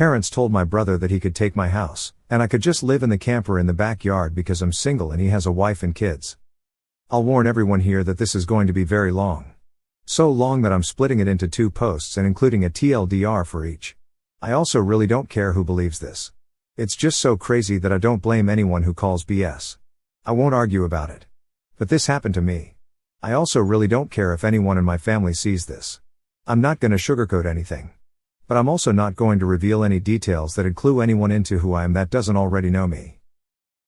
parents told my brother that he could take my house, and I could just live in the camper in the backyard because I'm single and he has a wife and kids. I'll warn everyone here that this is going to be very long. So long that I'm splitting it into 2 posts and including a TLDR for each. I also really don't care who believes this. It's just so crazy that I don't blame anyone who calls BS. I won't argue about it. But this happened to me. I also really don't care if anyone in my family sees this. I'm not gonna sugarcoat anything. But I'm also not going to reveal any details that'd clue anyone into who I am that doesn't already know me.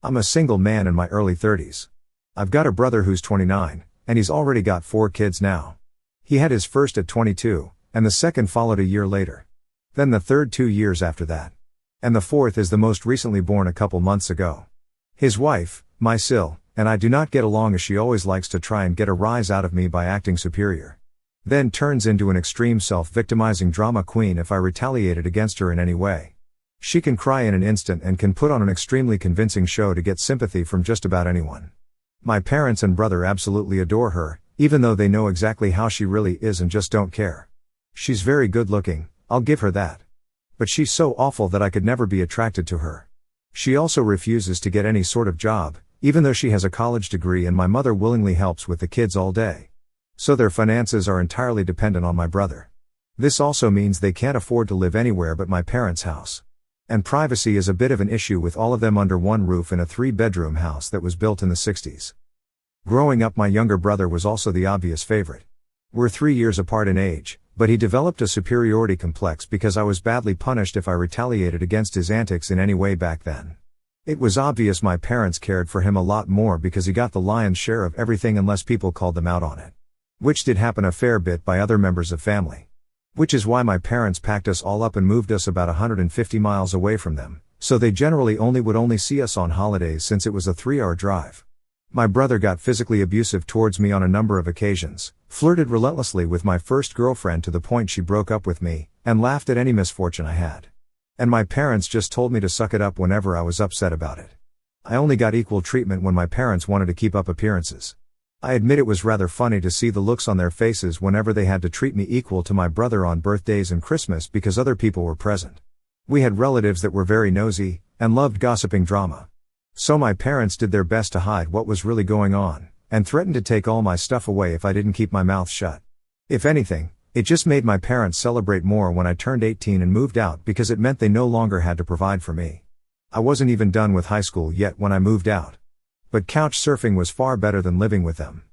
I'm a single man in my early 30s. I've got a brother who's 29, and he's already got 4 kids now. He had his first at 22, and the second followed a year later. Then the third 2 years after that. And the fourth is the most recently born a couple months ago. His wife, my Sil, and I do not get along as she always likes to try and get a rise out of me by acting superior. Then turns into an extreme self-victimizing drama queen if I retaliated against her in any way. She can cry in an instant and can put on an extremely convincing show to get sympathy from just about anyone. My parents and brother absolutely adore her, even though they know exactly how she really is and just don't care. She's very good looking, I'll give her that. But she's so awful that I could never be attracted to her. She also refuses to get any sort of job, even though she has a college degree and my mother willingly helps with the kids all day. So their finances are entirely dependent on my brother. This also means they can't afford to live anywhere but my parents' house. And privacy is a bit of an issue with all of them under one roof in a 3-bedroom house that was built in the 60s. Growing up, my younger brother was also the obvious favorite. We're 3 years apart in age, but he developed a superiority complex because I was badly punished if I retaliated against his antics in any way back then. It was obvious my parents cared for him a lot more because he got the lion's share of everything unless people called them out on it. Which did happen a fair bit by other members of family. Which is why my parents packed us all up and moved us about 150 miles away from them, so they generally would see us on holidays since it was a 3-hour drive. My brother got physically abusive towards me on a number of occasions, flirted relentlessly with my first girlfriend to the point she broke up with me, and laughed at any misfortune I had. And my parents just told me to suck it up whenever I was upset about it. I only got equal treatment when my parents wanted to keep up appearances. I admit it was rather funny to see the looks on their faces whenever they had to treat me equal to my brother on birthdays and Christmas because other people were present. We had relatives that were very nosy, and loved gossiping drama. So my parents did their best to hide what was really going on, and threatened to take all my stuff away if I didn't keep my mouth shut. If anything, it just made my parents celebrate more when I turned 18 and moved out because it meant they no longer had to provide for me. I wasn't even done with high school yet when I moved out. But couch surfing was far better than living with them.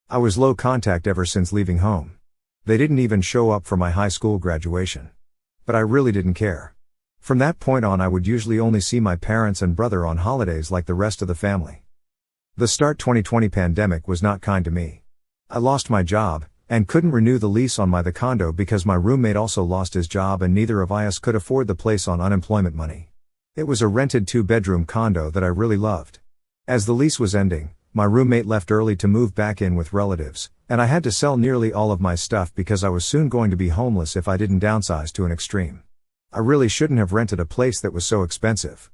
I was low contact ever since leaving home. They didn't even show up for my high school graduation. But I really didn't care. From that point on, I would usually only see my parents and brother on holidays like the rest of the family. The start 2020 pandemic was not kind to me. I lost my job, and couldn't renew the lease on the condo because my roommate also lost his job and neither of us could afford the place on unemployment money. It was a rented 2-bedroom condo that I really loved. As the lease was ending, my roommate left early to move back in with relatives, and I had to sell nearly all of my stuff because I was soon going to be homeless if I didn't downsize to an extreme. I really shouldn't have rented a place that was so expensive.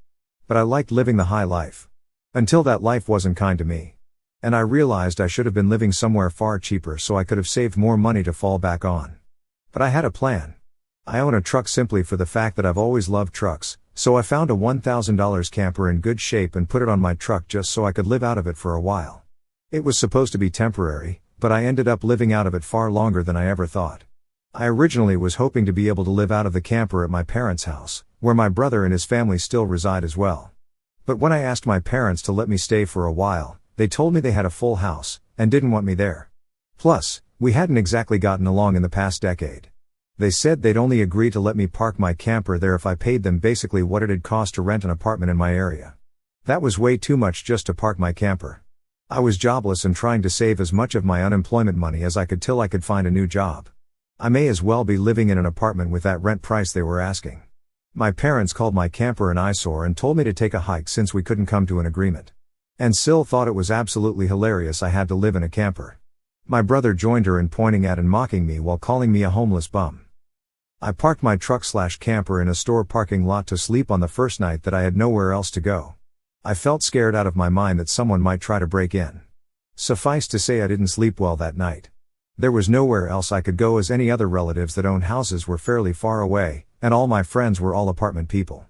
But I liked living the high life. Until that life wasn't kind to me. And I realized I should have been living somewhere far cheaper so I could have saved more money to fall back on. But I had a plan. I own a truck simply for the fact that I've always loved trucks, so I found a $1,000 camper in good shape and put it on my truck just so I could live out of it for a while. It was supposed to be temporary, but I ended up living out of it far longer than I ever thought. I originally was hoping to be able to live out of the camper at my parents' house, where my brother and his family still reside as well. But when I asked my parents to let me stay for a while, they told me they had a full house, and didn't want me there. Plus, we hadn't exactly gotten along in the past decade. They said they'd only agree to let me park my camper there if I paid them basically what it'd cost to rent an apartment in my area. That was way too much just to park my camper. I was jobless and trying to save as much of my unemployment money as I could till I could find a new job. I may as well be living in an apartment with that rent price they were asking. My parents called my camper an eyesore and told me to take a hike since we couldn't come to an agreement. And Sil thought it was absolutely hilarious I had to live in a camper. My brother joined her in pointing at and mocking me while calling me a homeless bum. I parked my truck/camper in a store parking lot to sleep on the first night that I had nowhere else to go. I felt scared out of my mind that someone might try to break in. Suffice to say I didn't sleep well that night. There was nowhere else I could go as any other relatives that owned houses were fairly far away, and all my friends were all apartment people.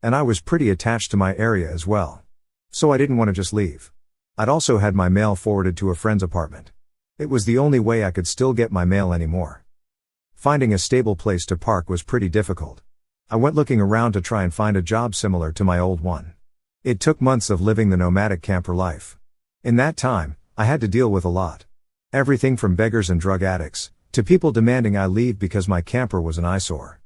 And I was pretty attached to my area as well. So I didn't want to just leave. I'd also had my mail forwarded to a friend's apartment. It was the only way I could still get my mail anymore. Finding a stable place to park was pretty difficult. I went looking around to try and find a job similar to my old one. It took months of living the nomadic camper life. In that time, I had to deal with a lot. Everything from beggars and drug addicts, to people demanding I leave because my camper was an eyesore.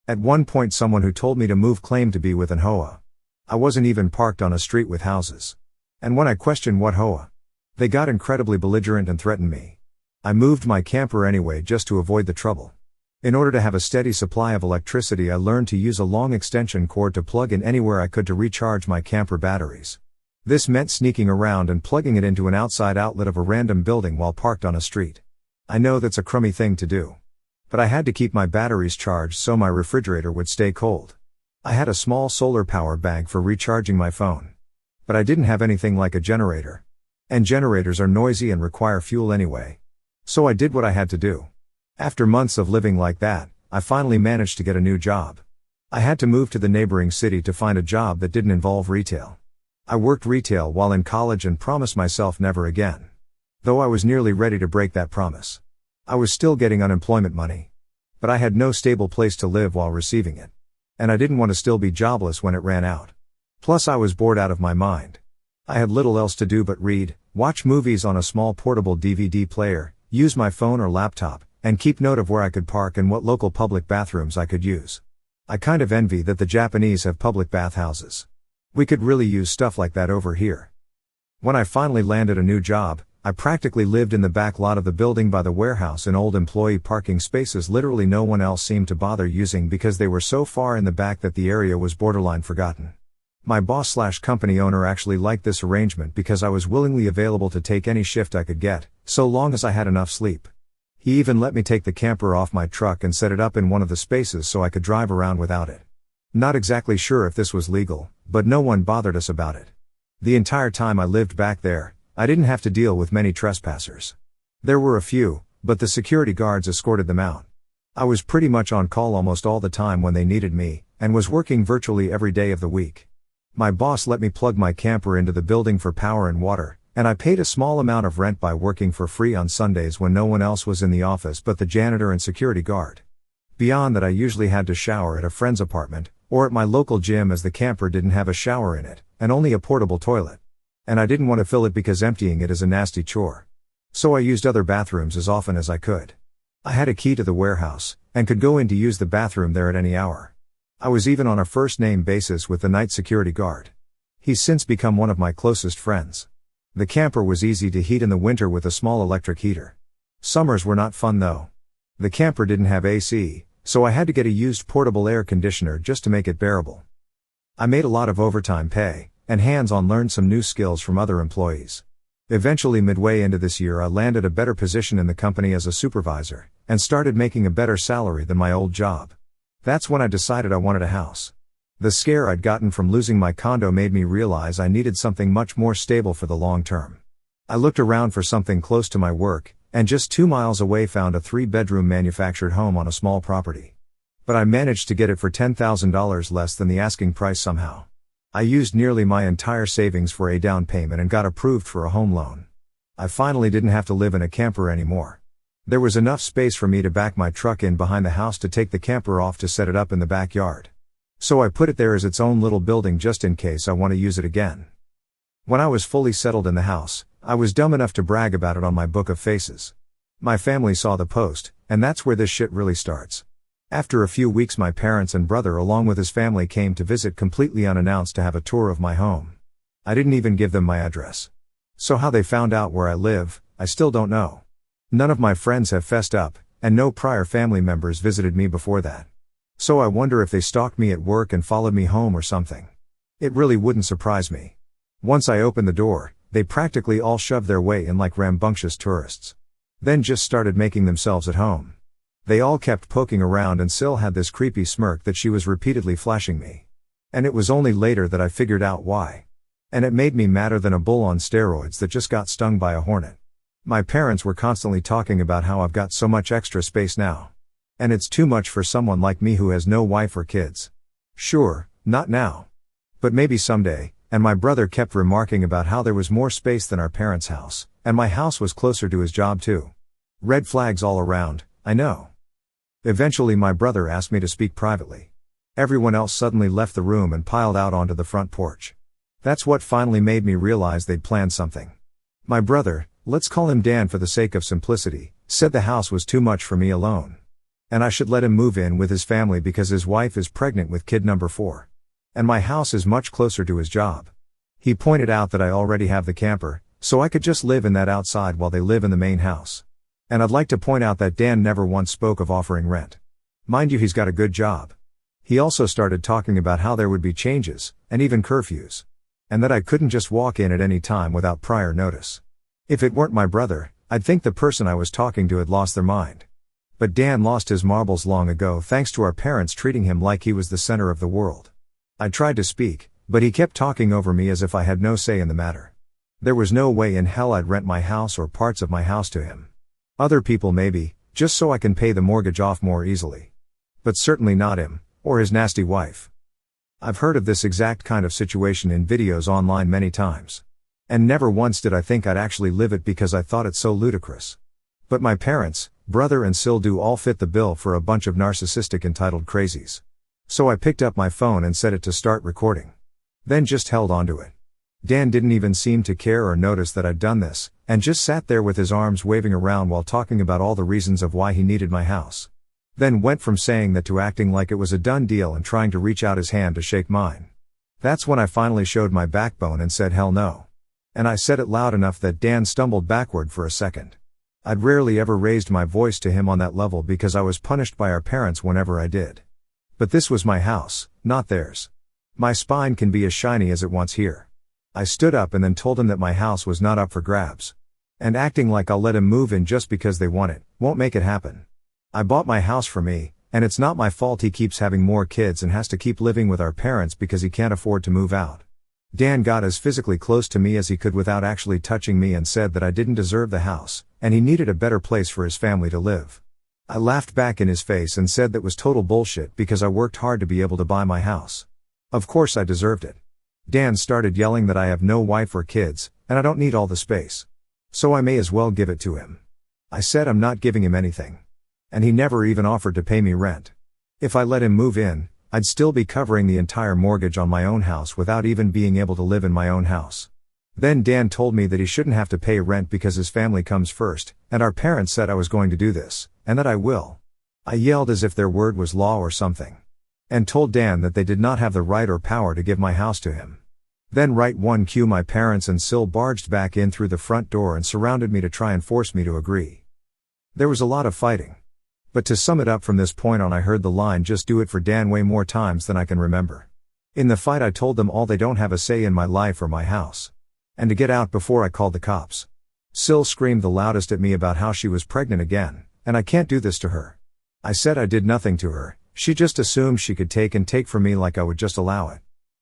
At one point someone who told me to move claimed to be with an HOA. I wasn't even parked on a street with houses. And when I questioned what HOA, they got incredibly belligerent and threatened me. I moved my camper anyway just to avoid the trouble. In order to have a steady supply of electricity, I learned to use a long extension cord to plug in anywhere I could to recharge my camper batteries. This meant sneaking around and plugging it into an outside outlet of a random building while parked on a street. I know that's a crummy thing to do. But I had to keep my batteries charged so my refrigerator would stay cold. I had a small solar power bank for recharging my phone. But I didn't have anything like a generator. And generators are noisy and require fuel anyway. So I did what I had to do. After months of living like that, I finally managed to get a new job. I had to move to the neighboring city to find a job that didn't involve retail. I worked retail while in college and promised myself never again. Though I was nearly ready to break that promise. I was still getting unemployment money. But I had no stable place to live while receiving it. And I didn't want to still be jobless when it ran out. Plus I was bored out of my mind. I had little else to do but read, watch movies on a small portable DVD player, use my phone or laptop, and keep note of where I could park and what local public bathrooms I could use. I kind of envy that the Japanese have public bathhouses. We could really use stuff like that over here. When I finally landed a new job, I practically lived in the back lot of the building by the warehouse in old employee parking spaces literally no one else seemed to bother using because they were so far in the back that the area was borderline forgotten. My boss/company owner actually liked this arrangement because I was willingly available to take any shift I could get, so long as I had enough sleep. He even let me take the camper off my truck and set it up in one of the spaces so I could drive around without it. Not exactly sure if this was legal, but no one bothered us about it. The entire time I lived back there, I didn't have to deal with many trespassers. There were a few, but the security guards escorted them out. I was pretty much on call almost all the time when they needed me, and was working virtually every day of the week. My boss let me plug my camper into the building for power and water, and I paid a small amount of rent by working for free on Sundays when no one else was in the office but the janitor and security guard. Beyond that, I usually had to shower at a friend's apartment, or at my local gym as the camper didn't have a shower in it, and only a portable toilet. And I didn't want to fill it because emptying it is a nasty chore. So I used other bathrooms as often as I could. I had a key to the warehouse, and could go in to use the bathroom there at any hour. I was even on a first-name basis with the night security guard. He's since become one of my closest friends. The camper was easy to heat in the winter with a small electric heater. Summers were not fun though. The camper didn't have AC, so I had to get a used portable air conditioner just to make it bearable. I made a lot of overtime pay, and hands-on learned some new skills from other employees. Eventually midway into this year I landed a better position in the company as a supervisor, and started making a better salary than my old job. That's when I decided I wanted a house. The scare I'd gotten from losing my condo made me realize I needed something much more stable for the long term. I looked around for something close to my work, and just 2 miles away found a 3-bedroom manufactured home on a small property. But I managed to get it for $10,000 less than the asking price somehow. I used nearly my entire savings for a down payment and got approved for a home loan. I finally didn't have to live in a camper anymore. There was enough space for me to back my truck in behind the house to take the camper off to set it up in the backyard. So I put it there as its own little building just in case I want to use it again. When I was fully settled in the house, I was dumb enough to brag about it on my book of faces. My family saw the post, and that's where this shit really starts. After a few weeks my parents and brother along with his family came to visit completely unannounced to have a tour of my home. I didn't even give them my address. So how they found out where I live, I still don't know. None of my friends have fessed up, and no prior family members visited me before that. So I wonder if they stalked me at work and followed me home or something. It really wouldn't surprise me. Once I opened the door, they practically all shoved their way in like rambunctious tourists. Then just started making themselves at home. They all kept poking around and Syl had this creepy smirk that she was repeatedly flashing me. And it was only later that I figured out why. And it made me madder than a bull on steroids that just got stung by a hornet. My parents were constantly talking about how I've got so much extra space now. And it's too much for someone like me who has no wife or kids. Sure, not now. But maybe someday. And my brother kept remarking about how there was more space than our parents' house, and my house was closer to his job too. Red flags all around, I know. Eventually my brother asked me to speak privately. Everyone else suddenly left the room and piled out onto the front porch. That's what finally made me realize they'd planned something. My brother, let's call him Dan for the sake of simplicity, said the house was too much for me alone. And I should let him move in with his family because his wife is pregnant with kid number 4. And my house is much closer to his job. He pointed out that I already have the camper, so I could just live in that outside while they live in the main house. And I'd like to point out that Dan never once spoke of offering rent. Mind you, he's got a good job. He also started talking about how there would be changes, and even curfews. And that I couldn't just walk in at any time without prior notice. If it weren't my brother, I'd think the person I was talking to had lost their mind. But Dan lost his marbles long ago thanks to our parents treating him like he was the center of the world. I tried to speak, but he kept talking over me as if I had no say in the matter. There was no way in hell I'd rent my house or parts of my house to him. Other people maybe, just so I can pay the mortgage off more easily. But certainly not him, or his nasty wife. I've heard of this exact kind of situation in videos online many times. And never once did I think I'd actually live it because I thought it so ludicrous. But my parents, brother and Sil do all fit the bill for a bunch of narcissistic entitled crazies. So I picked up my phone and set it to start recording. Then just held onto it. Dan didn't even seem to care or notice that I'd done this, and just sat there with his arms waving around while talking about all the reasons of why he needed my house. Then went from saying that to acting like it was a done deal and trying to reach out his hand to shake mine. That's when I finally showed my backbone and said hell no. And I said it loud enough that Dan stumbled backward for a second. I'd rarely ever raised my voice to him on that level because I was punished by our parents whenever I did. But this was my house, not theirs. My spine can be as shiny as it wants here. I stood up and then told him that my house was not up for grabs. And acting like I'll let him move in just because they want it, won't make it happen. I bought my house for me, and it's not my fault he keeps having more kids and has to keep living with our parents because he can't afford to move out. Dan got as physically close to me as he could without actually touching me and said that I didn't deserve the house, and he needed a better place for his family to live. I laughed back in his face and said that was total bullshit because I worked hard to be able to buy my house. Of course I deserved it. Dan started yelling that I have no wife or kids, and I don't need all the space. So I may as well give it to him. I said I'm not giving him anything. And he never even offered to pay me rent. If I let him move in, I'd still be covering the entire mortgage on my own house without even being able to live in my own house. Then Dan told me that he shouldn't have to pay rent because his family comes first, and our parents said I was going to do this, and that I will. I yelled as if their word was law or something. And told Dan that they did not have the right or power to give my house to him. Then right one cue my parents and Sil barged back in through the front door and surrounded me to try and force me to agree. There was a lot of fighting. But to sum it up from this point on, I heard the line "just do it" for Dan way more times than I can remember. In the fight I told them all they don't have a say in my life or my house. And to get out before I called the cops. Sil screamed the loudest at me about how she was pregnant again, and I can't do this to her. I said I did nothing to her, she just assumed she could take from me like I would just allow it.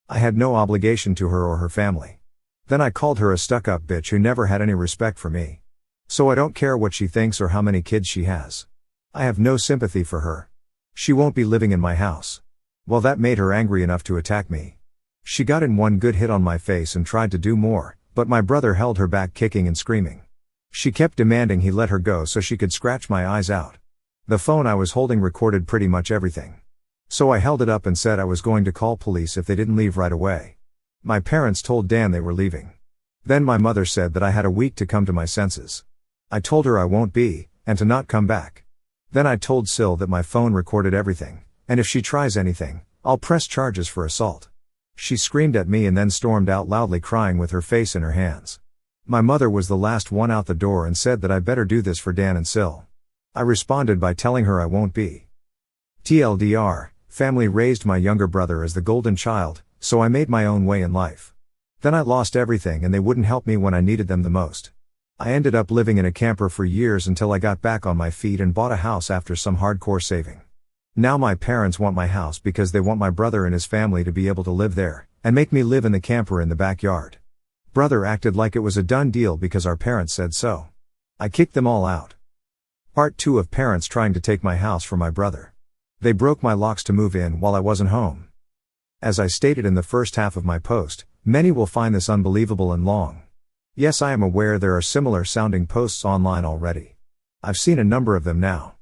I had no obligation to her or her family. Then I called her a stuck-up bitch who never had any respect for me. So I don't care what she thinks or how many kids she has. I have no sympathy for her. She won't be living in my house. Well, that made her angry enough to attack me. She got in one good hit on my face and tried to do more, but my brother held her back, kicking and screaming. She kept demanding he let her go so she could scratch my eyes out. The phone I was holding recorded pretty much everything. So I held it up and said I was going to call police if they didn't leave right away. My parents told Dan they were leaving. Then my mother said that I had a week to come to my senses. I told her I won't be, and to not come back. Then I told Sil that my phone recorded everything, and if she tries anything, I'll press charges for assault. She screamed at me and then stormed out loudly, crying with her face in her hands. My mother was the last one out the door and said that I better do this for Dan and Sil. I responded by telling her I won't be. TLDR, family raised my younger brother as the golden child, so I made my own way in life. Then I lost everything and they wouldn't help me when I needed them the most. I ended up living in a camper for years until I got back on my feet and bought a house after some hardcore saving. Now my parents want my house because they want my brother and his family to be able to live there, and make me live in the camper in the backyard. Brother acted like it was a done deal because our parents said so. I kicked them all out. Part 2 of parents trying to take my house from my brother. They broke my locks to move in while I wasn't home. As I stated in the first half of my post, many will find this unbelievable and long. Yes, I am aware there are similar sounding posts online already. I've seen a number of them now.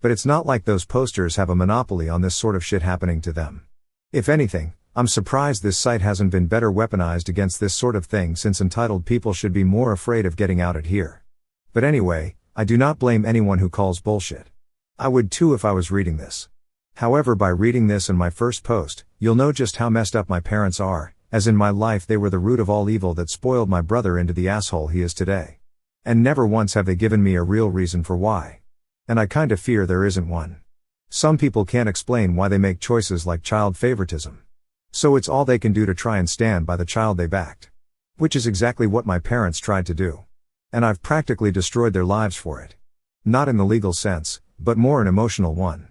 But it's not like those posters have a monopoly on this sort of shit happening to them. If anything, I'm surprised this site hasn't been better weaponized against this sort of thing, since entitled people should be more afraid of getting outed here. But anyway, I do not blame anyone who calls bullshit. I would too if I was reading this. However, by reading this and my first post, you'll know just how messed up my parents are, as in my life they were the root of all evil that spoiled my brother into the asshole he is today. And never once have they given me a real reason for why. And I kinda fear there isn't one. Some people can't explain why they make choices like child favoritism. So it's all they can do to try and stand by the child they backed. Which is exactly what my parents tried to do. And I've practically destroyed their lives for it. Not in the legal sense, but more an emotional one.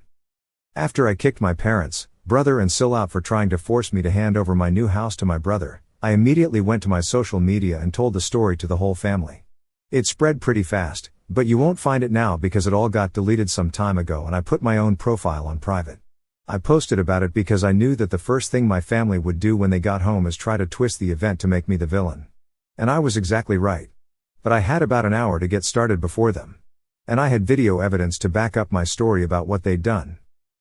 After I kicked my parents, brother and Sil out for trying to force me to hand over my new house to my brother, I immediately went to my social media and told the story to the whole family. It spread pretty fast, but you won't find it now because it all got deleted some time ago, and I put my own profile on private. I posted about it because I knew that the first thing my family would do when they got home is try to twist the event to make me the villain. And I was exactly right. But I had about an hour to get started before them. And I had video evidence to back up my story about what they'd done.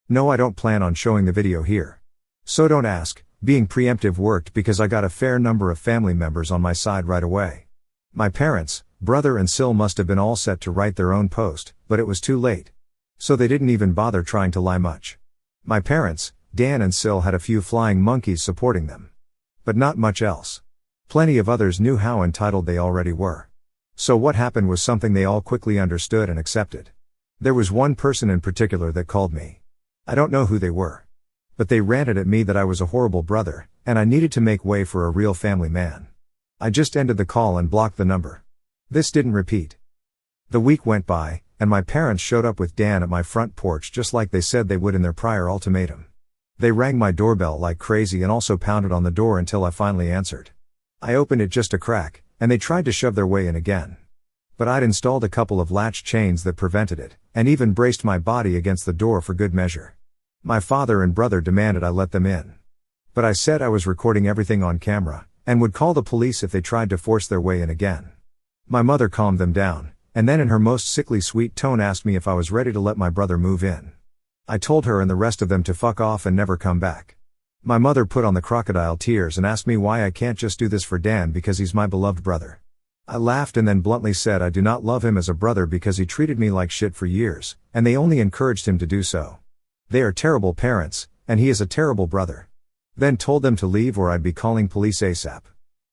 No, I don't plan on showing the video here. So don't ask. Being preemptive worked because I got a fair number of family members on my side right away. My parents, brother and Sil must have been all set to write their own post, but it was too late. So they didn't even bother trying to lie much. My parents, Dan and Sil, had a few flying monkeys supporting them. But not much else. Plenty of others knew how entitled they already were. So what happened was something they all quickly understood and accepted. There was one person in particular that called me. I don't know who they were. But they ranted at me that I was a horrible brother, and I needed to make way for a real family man. I just ended the call and blocked the number. This didn't repeat. The week went by, and my parents showed up with Dan at my front porch just like they said they would in their prior ultimatum. They rang my doorbell like crazy and also pounded on the door until I finally answered. I opened it just a crack, and they tried to shove their way in again. But I'd installed a couple of latch chains that prevented it, and even braced my body against the door for good measure. My father and brother demanded I let them in. But I said I was recording everything on camera, and would call the police if they tried to force their way in again. My mother calmed them down, and then in her most sickly sweet tone asked me if I was ready to let my brother move in. I told her and the rest of them to fuck off and never come back. My mother put on the crocodile tears and asked me why I can't just do this for Dan because he's my beloved brother. I laughed and then bluntly said I do not love him as a brother because he treated me like shit for years, and they only encouraged him to do so. They are terrible parents, and he is a terrible brother. Then told them to leave or I'd be calling police ASAP.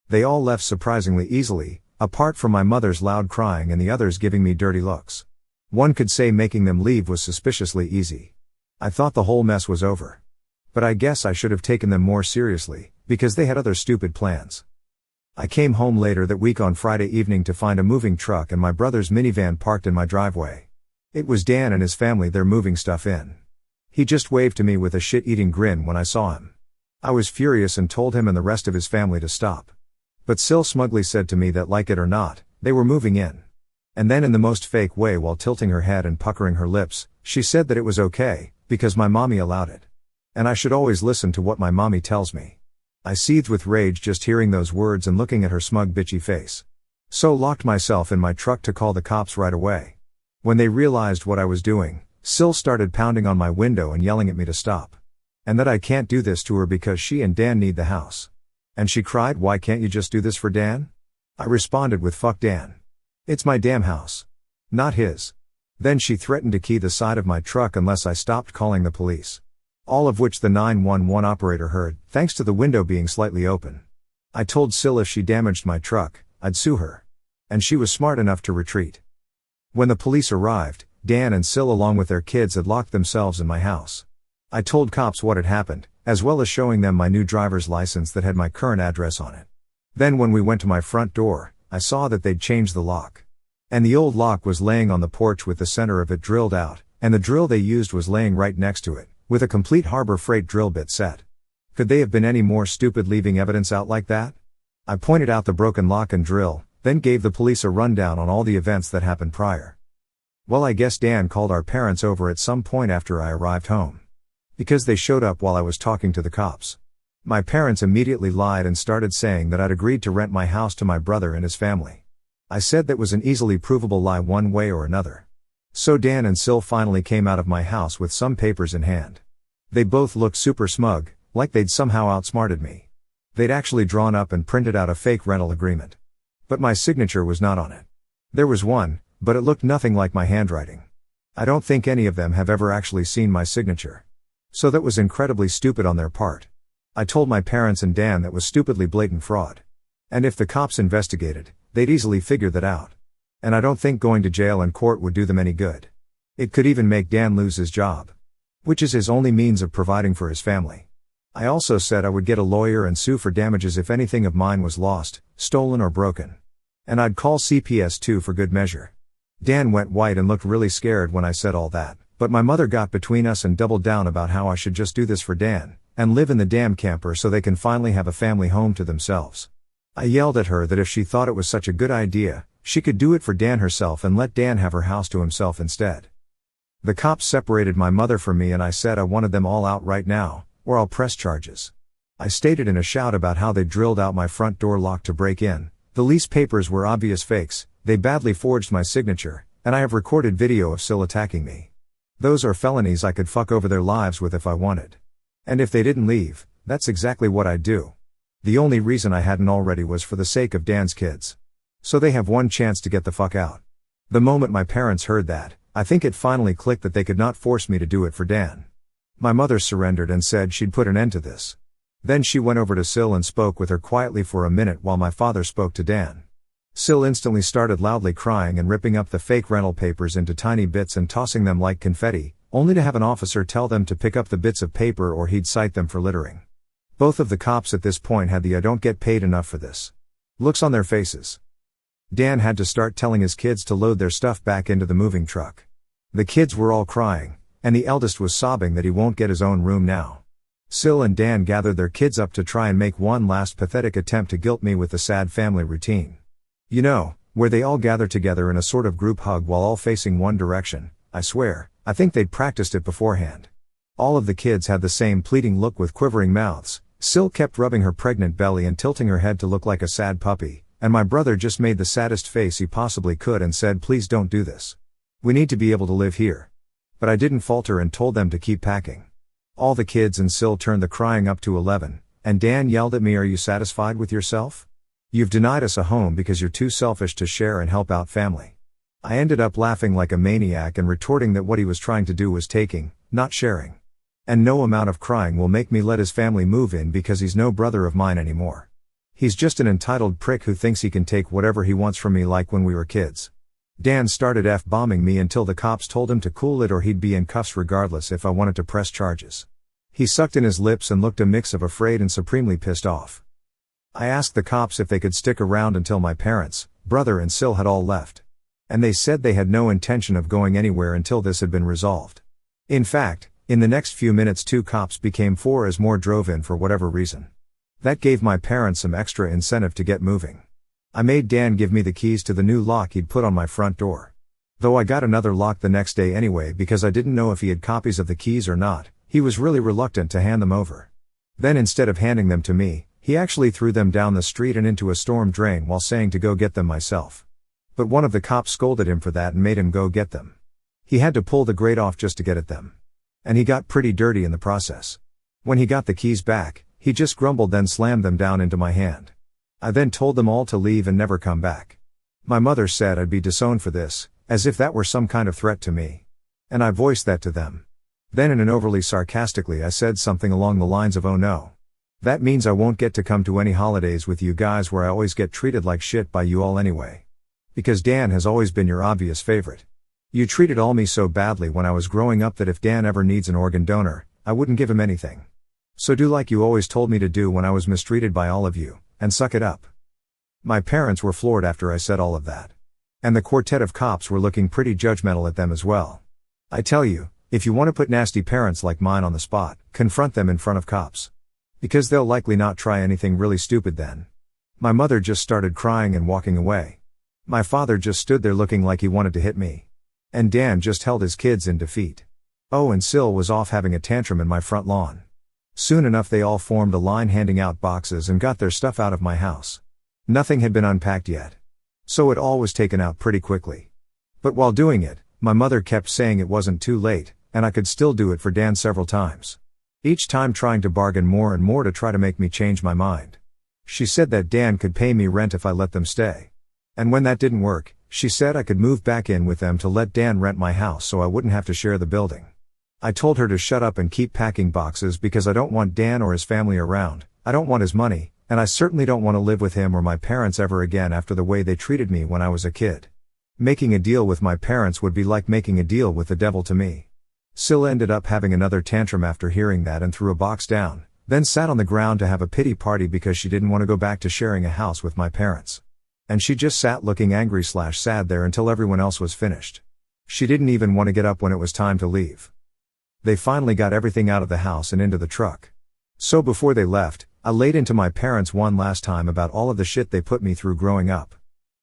They all left surprisingly easily, apart from my mother's loud crying and the others giving me dirty looks. One could say making them leave was suspiciously easy. I thought the whole mess was over. But I guess I should have taken them more seriously, because they had other stupid plans. I came home later that week on Friday evening to find a moving truck and my brother's minivan parked in my driveway. It was Dan and his family there moving stuff in. He just waved to me with a shit-eating grin when I saw him. I was furious and told him and the rest of his family to stop. But Sil smugly said to me that like it or not, they were moving in. And then in the most fake way while tilting her head and puckering her lips, she said that it was okay, because my mommy allowed it. And I should always listen to what my mommy tells me. I seethed with rage just hearing those words and looking at her smug bitchy face. So locked myself in my truck to call the cops right away. When they realized what I was doing, Sil started pounding on my window and yelling at me to stop. And that I can't do this to her because she and Dan need the house. And she cried, "Why can't you just do this for Dan?" I responded with, "Fuck Dan. It's my damn house. Not his." Then she threatened to key the side of my truck unless I stopped calling the police. All of which the 911 operator heard, thanks to the window being slightly open. I told Sil if she damaged my truck, I'd sue her. And she was smart enough to retreat. When the police arrived, Dan and Sil along with their kids had locked themselves in my house. I told cops what had happened, as well as showing them my new driver's license that had my current address on it. Then when we went to my front door, I saw that they'd changed the lock. And the old lock was laying on the porch with the center of it drilled out, and the drill they used was laying right next to it, with a complete Harbor Freight drill bit set. Could they have been any more stupid leaving evidence out like that? I pointed out the broken lock and drill, then gave the police a rundown on all the events that happened prior. Well, I guess Dan called our parents over at some point after I arrived home. Because they showed up while I was talking to the cops. My parents immediately lied and started saying that I'd agreed to rent my house to my brother and his family. I said that was an easily provable lie one way or another. So Dan and Sil finally came out of my house with some papers in hand. They both looked super smug, like they'd somehow outsmarted me. They'd actually drawn up and printed out a fake rental agreement. But my signature was not on it. There was one, but it looked nothing like my handwriting. I don't think any of them have ever actually seen my signature. So that was incredibly stupid on their part. I told my parents and Dan that was stupidly blatant fraud. And if the cops investigated, they'd easily figure that out. And I don't think going to jail and court would do them any good. It could even make Dan lose his job. Which is his only means of providing for his family. I also said I would get a lawyer and sue for damages if anything of mine was lost, stolen or broken. And I'd call CPS too for good measure. Dan went white and looked really scared when I said all that, but my mother got between us and doubled down about how I should just do this for Dan, and live in the damn camper so they can finally have a family home to themselves. I yelled at her that if she thought it was such a good idea, she could do it for Dan herself and let Dan have her house to himself instead. The cops separated my mother from me and I said I wanted them all out right now, or I'll press charges. I stated in a shout about how they drilled out my front door lock to break in, the lease papers were obvious fakes, they badly forged my signature, and I have recorded video of Sil attacking me. Those are felonies I could fuck over their lives with if I wanted. And if they didn't leave, that's exactly what I'd do. The only reason I hadn't already was for the sake of Dan's kids. So they have one chance to get the fuck out. The moment my parents heard that, I think it finally clicked that they could not force me to do it for Dan. My mother surrendered and said she'd put an end to this. Then she went over to Sil and spoke with her quietly for a minute while my father spoke to Dan. Sil instantly started loudly crying and ripping up the fake rental papers into tiny bits and tossing them like confetti, only to have an officer tell them to pick up the bits of paper or he'd cite them for littering. Both of the cops at this point had the "I don't get paid enough for this" looks on their faces. Dan had to start telling his kids to load their stuff back into the moving truck. The kids were all crying, and the eldest was sobbing that he won't get his own room now. Sil and Dan gathered their kids up to try and make one last pathetic attempt to guilt me with the sad family routine. You know, where they all gather together in a sort of group hug while all facing one direction. I swear, I think they'd practiced it beforehand. All of the kids had the same pleading look with quivering mouths. Sil kept rubbing her pregnant belly and tilting her head to look like a sad puppy, and my brother just made the saddest face he possibly could and said, "Please don't do this. We need to be able to live here." But I didn't falter and told them to keep packing. All the kids and Sil turned the crying up to 11, and Dan yelled at me, "Are you satisfied with yourself? You've denied us a home because you're too selfish to share and help out family." I ended up laughing like a maniac and retorting that what he was trying to do was taking, not sharing. And no amount of crying will make me let his family move in because he's no brother of mine anymore. He's just an entitled prick who thinks he can take whatever he wants from me like when we were kids. Dan started F-bombing me until the cops told him to cool it or he'd be in cuffs regardless if I wanted to press charges. He sucked in his lips and looked a mix of afraid and supremely pissed off. I asked the cops if they could stick around until my parents, brother and Sil had all left. And they said they had no intention of going anywhere until this had been resolved. In fact, in the next few minutes 2 cops became 4 as more drove in for whatever reason. That gave my parents some extra incentive to get moving. I made Dan give me the keys to the new lock he'd put on my front door. Though I got another lock the next day anyway because I didn't know if he had copies of the keys or not, he was really reluctant to hand them over. Then instead of handing them to me, he actually threw them down the street and into a storm drain while saying to go get them myself. But one of the cops scolded him for that and made him go get them. He had to pull the grate off just to get at them. And he got pretty dirty in the process. When he got the keys back, he just grumbled then slammed them down into my hand. I then told them all to leave and never come back. My mother said I'd be disowned for this, as if that were some kind of threat to me. And I voiced that to them. Then in an overly sarcastically I said something along the lines of, "Oh no. That means I won't get to come to any holidays with you guys where I always get treated like shit by you all anyway. Because Dan has always been your obvious favorite. You treated all me so badly when I was growing up that if Dan ever needs an organ donor, I wouldn't give him anything. So do like you always told me to do when I was mistreated by all of you, and suck it up." My parents were floored after I said all of that. And the quartet of cops were looking pretty judgmental at them as well. I tell you, if you want to put nasty parents like mine on the spot, confront them in front of cops. Because they'll likely not try anything really stupid then. My mother just started crying and walking away. My father just stood there looking like he wanted to hit me. And Dan just held his kids in defeat. Oh, and Sil was off having a tantrum in my front lawn. Soon enough they all formed a line handing out boxes and got their stuff out of my house. Nothing had been unpacked yet. So it all was taken out pretty quickly. But while doing it, my mother kept saying it wasn't too late, and I could still do it for Dan several times. Each time trying to bargain more and more to try to make me change my mind. She said that Dan could pay me rent if I let them stay. And when that didn't work, she said I could move back in with them to let Dan rent my house so I wouldn't have to share the building. I told her to shut up and keep packing boxes because I don't want Dan or his family around, I don't want his money, and I certainly don't want to live with him or my parents ever again after the way they treated me when I was a kid. Making a deal with my parents would be like making a deal with the devil to me. Sil ended up having another tantrum after hearing that and threw a box down, then sat on the ground to have a pity party because she didn't want to go back to sharing a house with my parents. And she just sat looking angry/sad there until everyone else was finished. She didn't even want to get up when it was time to leave. They finally got everything out of the house and into the truck. So before they left, I laid into my parents one last time about all of the shit they put me through growing up.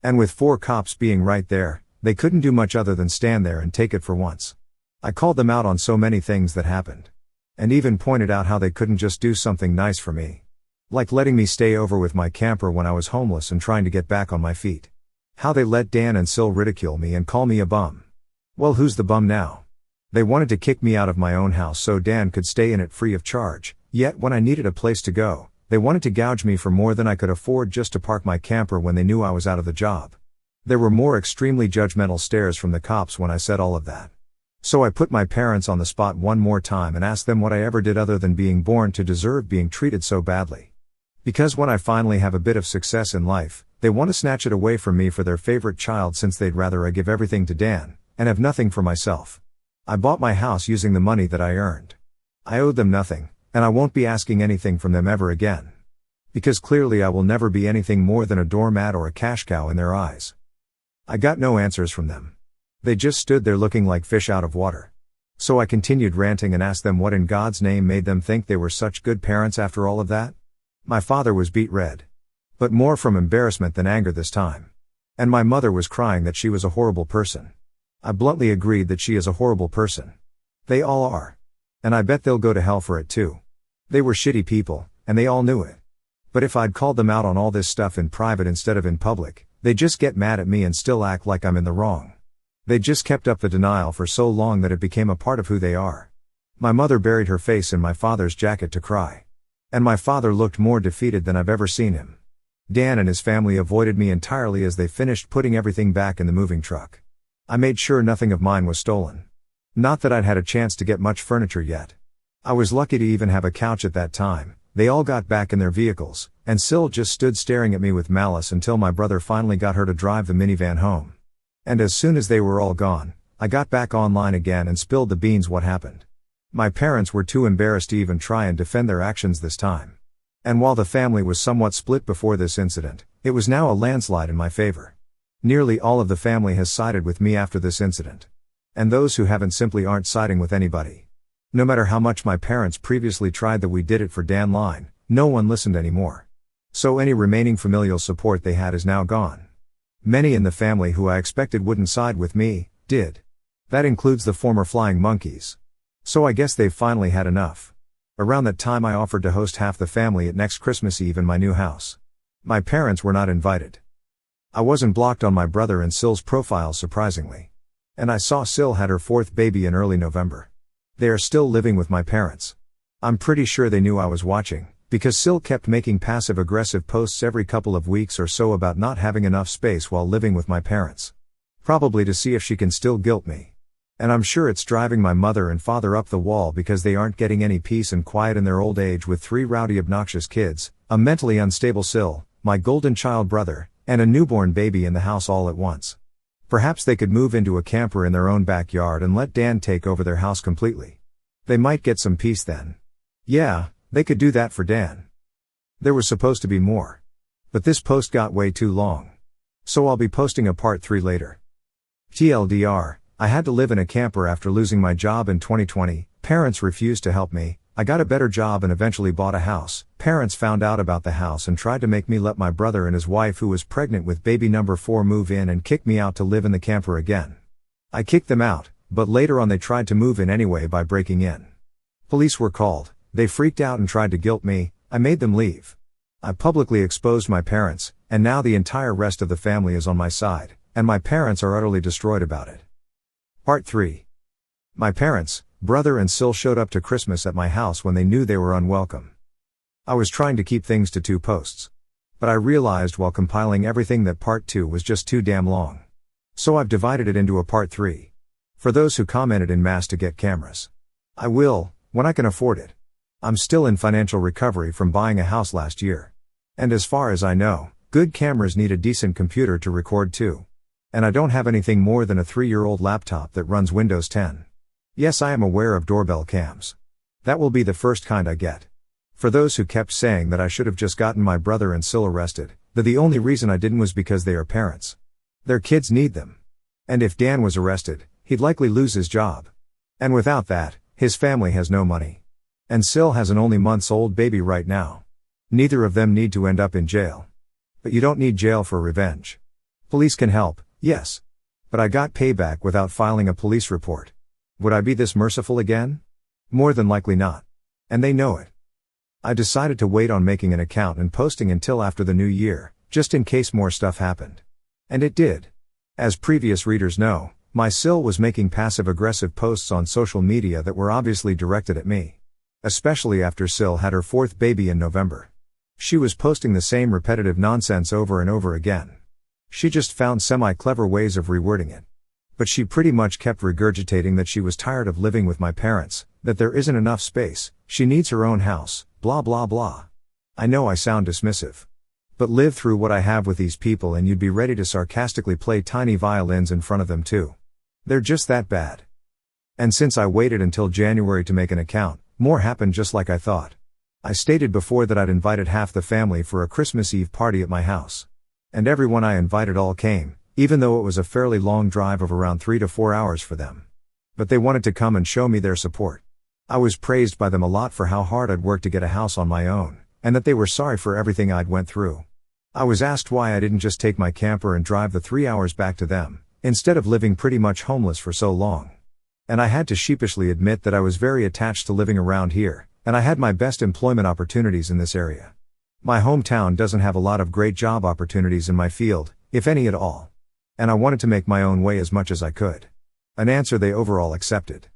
And with 4 cops being right there, they couldn't do much other than stand there and take it for once. I called them out on so many things that happened. And even pointed out how they couldn't just do something nice for me. Like letting me stay over with my camper when I was homeless and trying to get back on my feet. How they let Dan and Sil ridicule me and call me a bum. Well, who's the bum now? They wanted to kick me out of my own house so Dan could stay in it free of charge, yet when I needed a place to go, they wanted to gouge me for more than I could afford just to park my camper when they knew I was out of the job. There were more extremely judgmental stares from the cops when I said all of that. So I put my parents on the spot one more time and asked them what I ever did other than being born to deserve being treated so badly. Because when I finally have a bit of success in life, they want to snatch it away from me for their favorite child since they'd rather I give everything to Dan, and have nothing for myself. I bought my house using the money that I earned. I owed them nothing, and I won't be asking anything from them ever again. Because clearly I will never be anything more than a doormat or a cash cow in their eyes. I got no answers from them. They just stood there looking like fish out of water. So I continued ranting and asked them what in God's name made them think they were such good parents after all of that. My father was beet red. But more from embarrassment than anger this time. And my mother was crying that she was a horrible person. I bluntly agreed that she is a horrible person. They all are. And I bet they'll go to hell for it too. They were shitty people, and they all knew it. But if I'd called them out on all this stuff in private instead of in public, they'd just get mad at me and still act like I'm in the wrong. They just kept up the denial for so long that it became a part of who they are. My mother buried her face in my father's jacket to cry. And my father looked more defeated than I've ever seen him. Dan and his family avoided me entirely as they finished putting everything back in the moving truck. I made sure nothing of mine was stolen. Not that I'd had a chance to get much furniture yet. I was lucky to even have a couch at that time. They all got back in their vehicles, and Sil just stood staring at me with malice until my brother finally got her to drive the minivan home. And as soon as they were all gone, I got back online again and spilled the beans what happened. My parents were too embarrassed to even try and defend their actions this time. And while the family was somewhat split before this incident, it was now a landslide in my favor. Nearly all of the family has sided with me after this incident. And those who haven't simply aren't siding with anybody. No matter how much my parents previously tried the "we did it for Dan" line, no one listened anymore. So any remaining familial support they had is now gone. Many in the family who I expected wouldn't side with me, did. That includes the former Flying Monkeys. So I guess they've finally had enough. Around that time I offered to host half the family at next Christmas Eve in my new house. My parents were not invited. I wasn't blocked on my brother and Sil's profiles surprisingly. And I saw Sil had her 4th baby in early November. They are still living with my parents. I'm pretty sure they knew I was watching, because Sil kept making passive-aggressive posts every couple of weeks or so about not having enough space while living with my parents. Probably to see if she can still guilt me. And I'm sure it's driving my mother and father up the wall because they aren't getting any peace and quiet in their old age with 3 rowdy obnoxious kids, a mentally unstable Sil, my golden child brother, and a newborn baby in the house all at once. Perhaps they could move into a camper in their own backyard and let Dan take over their house completely. They might get some peace then. Yeah, they could do that for Dan. There was supposed to be more. But this post got way too long. So I'll be posting a part 3 later. TLDR, I had to live in a camper after losing my job in 2020, parents refused to help me, I got a better job and eventually bought a house, parents found out about the house and tried to make me let my brother and his wife who was pregnant with baby number 4 move in and kick me out to live in the camper again. I kicked them out, but later on they tried to move in anyway by breaking in. Police were called, they freaked out and tried to guilt me, I made them leave. I publicly exposed my parents, and now the entire rest of the family is on my side, and my parents are utterly destroyed about it. Part 3. My parents, brother and Sil showed up to Christmas at my house when they knew they were unwelcome. I was trying to keep things to 2 posts. But I realized while compiling everything that part 2 was just too damn long. So I've divided it into a part 3. For those who commented en masse to get cameras. I will, when I can afford it. I'm still in financial recovery from buying a house last year. And as far as I know, good cameras need a decent computer to record too. And I don't have anything more than a 3-year-old laptop that runs Windows 10. Yes, I am aware of doorbell cams. That will be the first kind I get. For those who kept saying that I should have just gotten my brother and Sil arrested, that the only reason I didn't was because they are parents. Their kids need them. And if Dan was arrested, he'd likely lose his job. And without that, his family has no money. And Sil has an only months-old baby right now. Neither of them need to end up in jail. But you don't need jail for revenge. Police can help, yes. But I got payback without filing a police report. Would I be this merciful again? More than likely not. And they know it. I decided to wait on making an account and posting until after the new year, just in case more stuff happened. And it did. As previous readers know, my Sil was making passive-aggressive posts on social media that were obviously directed at me. Especially after Sil had her 4th baby in November. She was posting the same repetitive nonsense over and over again. She just found semi-clever ways of rewording it. But she pretty much kept regurgitating that she was tired of living with my parents, that there isn't enough space, she needs her own house, blah blah blah. I know I sound dismissive. But live through what I have with these people and you'd be ready to sarcastically play tiny violins in front of them too. They're just that bad. And since I waited until January to make an account, more happened just like I thought. I stated before that I'd invited half the family for a Christmas Eve party at my house. And everyone I invited all came, even though it was a fairly long drive of around 3 to 4 hours for them. But they wanted to come and show me their support. I was praised by them a lot for how hard I'd worked to get a house on my own, and that they were sorry for everything I'd went through. I was asked why I didn't just take my camper and drive the 3 hours back to them, instead of living pretty much homeless for so long. And I had to sheepishly admit that I was very attached to living around here, and I had my best employment opportunities in this area. My hometown doesn't have a lot of great job opportunities in my field, if any at all. And I wanted to make my own way as much as I could. An answer they overall accepted.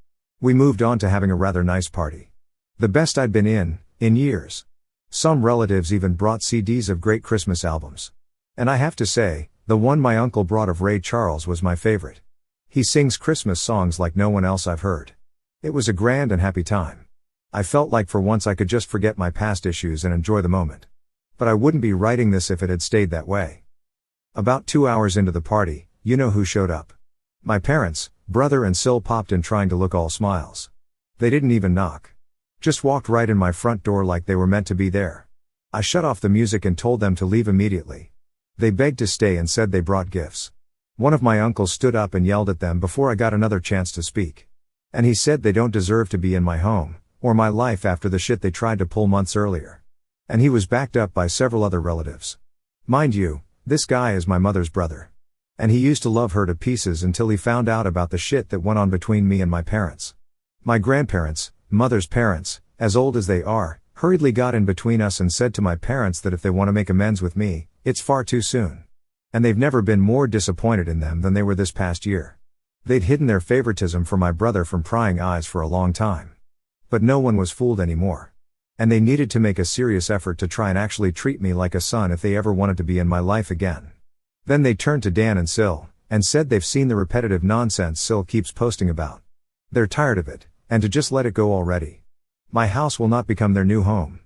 We moved on to having a rather nice party. The best I'd been in years. Some relatives even brought CDs of great Christmas albums. And I have to say, the one my uncle brought of Ray Charles was my favorite. He sings Christmas songs like no one else I've heard. It was a grand and happy time. I felt like for once I could just forget my past issues and enjoy the moment. But I wouldn't be writing this if it had stayed that way. About 2 hours into the party, you know who showed up. My parents, brother and Sil popped in trying to look all smiles. They didn't even knock. Just walked right in my front door like they were meant to be there. I shut off the music and told them to leave immediately. They begged to stay and said they brought gifts. One of my uncles stood up and yelled at them before I got another chance to speak. And he said they don't deserve to be in my home, or my life after the shit they tried to pull months earlier. And he was backed up by several other relatives. Mind you, this guy is my mother's brother. And he used to love her to pieces until he found out about the shit that went on between me and my parents. My grandparents, mother's parents, as old as they are, hurriedly got in between us and said to my parents that if they want to make amends with me, it's far too soon. And they've never been more disappointed in them than they were this past year. They'd hidden their favoritism for my brother from prying eyes for a long time. But no one was fooled anymore. And they needed to make a serious effort to try and actually treat me like a son if they ever wanted to be in my life again. Then they turned to Dan and Sil, and said they've seen the repetitive nonsense Sil keeps posting about. They're tired of it, and to just let it go already. My house will not become their new home.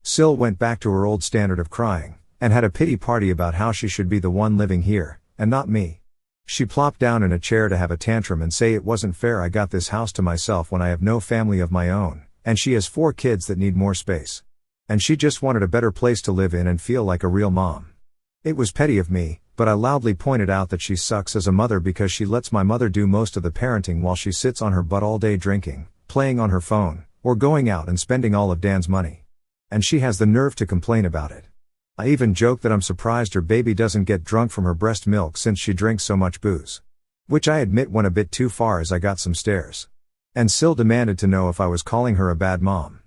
Sil went back to her old standard of crying, and had a pity party about how she should be the one living here, and not me. She plopped down in a chair to have a tantrum and say it wasn't fair I got this house to myself when I have no family of my own, and she has 4 kids that need more space. And she just wanted a better place to live in and feel like a real mom. It was petty of me, but I loudly pointed out that she sucks as a mother because she lets my mother do most of the parenting while she sits on her butt all day drinking, playing on her phone, or going out and spending all of Dan's money. And she has the nerve to complain about it. I even joked that I'm surprised her baby doesn't get drunk from her breast milk since she drinks so much booze. Which I admit went a bit too far as I got some stares. And Sil demanded to know if I was calling her a bad mom.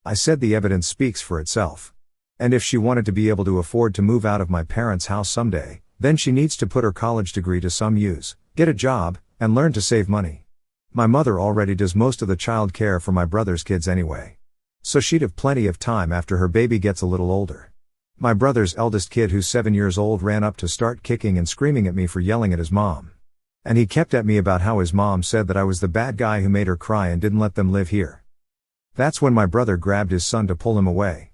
I said the evidence speaks for itself. And if she wanted to be able to afford to move out of my parents' house someday, then she needs to put her college degree to some use, get a job, and learn to save money. My mother already does most of the child care for my brother's kids anyway. So she'd have plenty of time after her baby gets a little older. My brother's eldest kid, who's 7 years old, ran up to start kicking and screaming at me for yelling at his mom. And he kept at me about how his mom said that I was the bad guy who made her cry and didn't let them live here. That's when my brother grabbed his son to pull him away.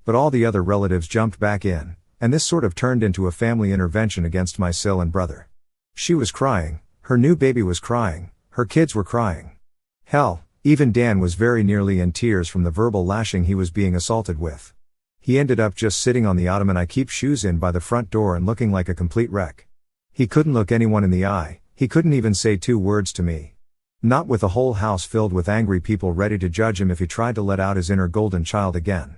But all the other relatives jumped back in, and this sort of turned into a family intervention against my Sil and brother. She was crying, her new baby was crying, her kids were crying. Hell, even Dan was very nearly in tears from the verbal lashing he was being assaulted with. He ended up just sitting on the ottoman I keep shoes in by the front door and looking like a complete wreck. He couldn't look anyone in the eye, he couldn't even say 2 words to me. Not with the whole house filled with angry people ready to judge him if he tried to let out his inner golden child again.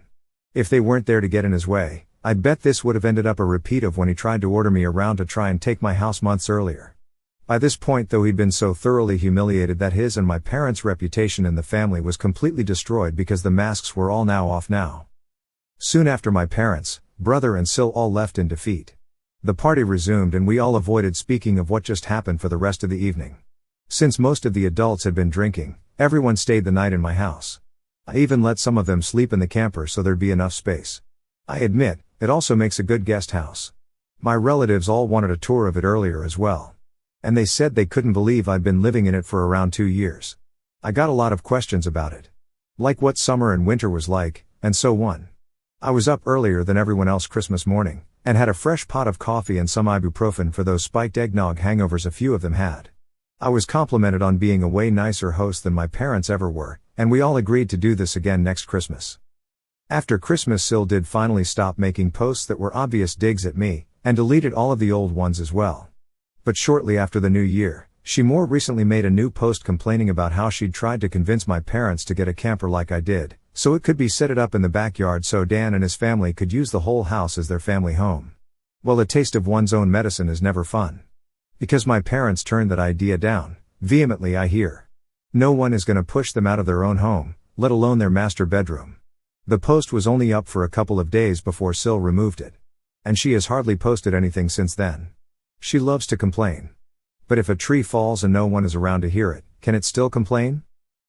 If they weren't there to get in his way, I bet this would have ended up a repeat of when he tried to order me around to try and take my house months earlier. By this point, though, he'd been so thoroughly humiliated that his and my parents' reputation in the family was completely destroyed because the masks were all now off now. Soon after, my parents, brother and Sil all left in defeat. The party resumed and we all avoided speaking of what just happened for the rest of the evening. Since most of the adults had been drinking, everyone stayed the night in my house. I even let some of them sleep in the camper so there'd be enough space. I admit, it also makes a good guest house. My relatives all wanted a tour of it earlier as well. And they said they couldn't believe I'd been living in it for around 2 years. I got a lot of questions about it. Like what summer and winter was like, and so on. I was up earlier than everyone else Christmas morning, and had a fresh pot of coffee and some ibuprofen for those spiked eggnog hangovers a few of them had. I was complimented on being a way nicer host than my parents ever were, and we all agreed to do this again next Christmas. After Christmas, Sil did finally stop making posts that were obvious digs at me, and deleted all of the old ones as well. But shortly after the new year, she more recently made a new post complaining about how she'd tried to convince my parents to get a camper like I did, so it could be set it up in the backyard so Dan and his family could use the whole house as their family home. Well, a taste of one's own medicine is never fun. Because my parents turned that idea down, vehemently, I hear. No one is gonna push them out of their own home, let alone their master bedroom. The post was only up for a couple of days before Sil removed it. And she has hardly posted anything since then. She loves to complain. But if a tree falls and no one is around to hear it, can it still complain?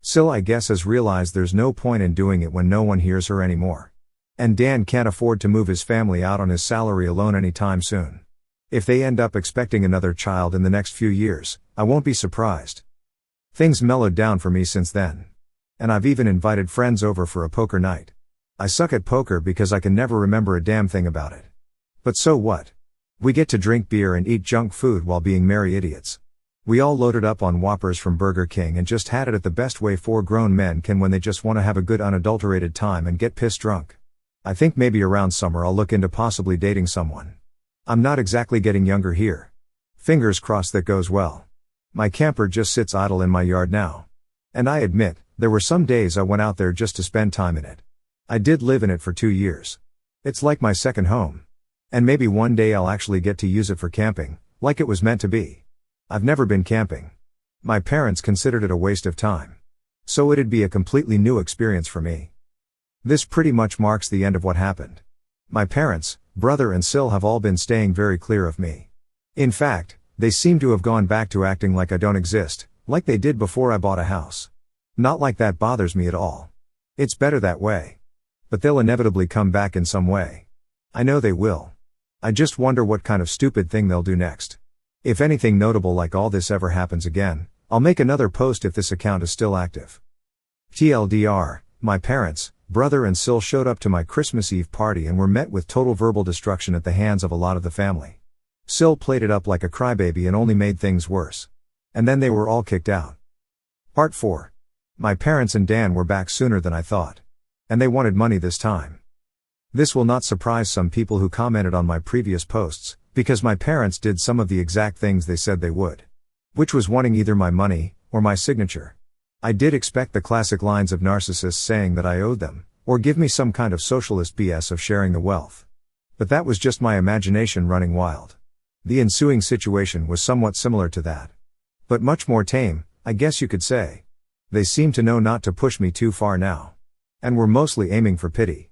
Sil, I guess, has realized there's no point in doing it when no one hears her anymore. And Dan can't afford to move his family out on his salary alone anytime soon. If they end up expecting another child in the next few years, I won't be surprised. Things mellowed down for me since then. And I've even invited friends over for a poker night. I suck at poker because I can never remember a damn thing about it. But so what? We get to drink beer and eat junk food while being merry idiots. We all loaded up on Whoppers from Burger King and just had it at the best way 4 grown men can when they just want to have a good unadulterated time and get piss drunk. I think maybe around summer I'll look into possibly dating someone. I'm not exactly getting younger here. Fingers crossed that goes well. My camper just sits idle in my yard now. And I admit, there were some days I went out there just to spend time in it. I did live in it for 2 years. It's like my second home. And maybe one day I'll actually get to use it for camping, like it was meant to be. I've never been camping. My parents considered it a waste of time. So it'd be a completely new experience for me. This pretty much marks the end of what happened. My parents, brother and Sil have all been staying very clear of me. In fact, they seem to have gone back to acting like I don't exist, like they did before I bought a house. Not like that bothers me at all. It's better that way. But they'll inevitably come back in some way. I know they will. I just wonder what kind of stupid thing they'll do next. If anything notable like all this ever happens again, I'll make another post if this account is still active. TLDR, my parents, brother and Sil showed up to my Christmas Eve party and were met with total verbal destruction at the hands of a lot of the family. Sil played it up like a crybaby and only made things worse. And then they were all kicked out. Part 4. My parents and Dan were back sooner than I thought. And they wanted money this time. This will not surprise some people who commented on my previous posts, because my parents did some of the exact things they said they would. Which was wanting either my money, or my signature. I did expect the classic lines of narcissists saying that I owed them, or give me some kind of socialist BS of sharing the wealth. But that was just my imagination running wild. The ensuing situation was somewhat similar to that. But much more tame, I guess you could say. They seemed to know not to push me too far now. And were mostly aiming for pity.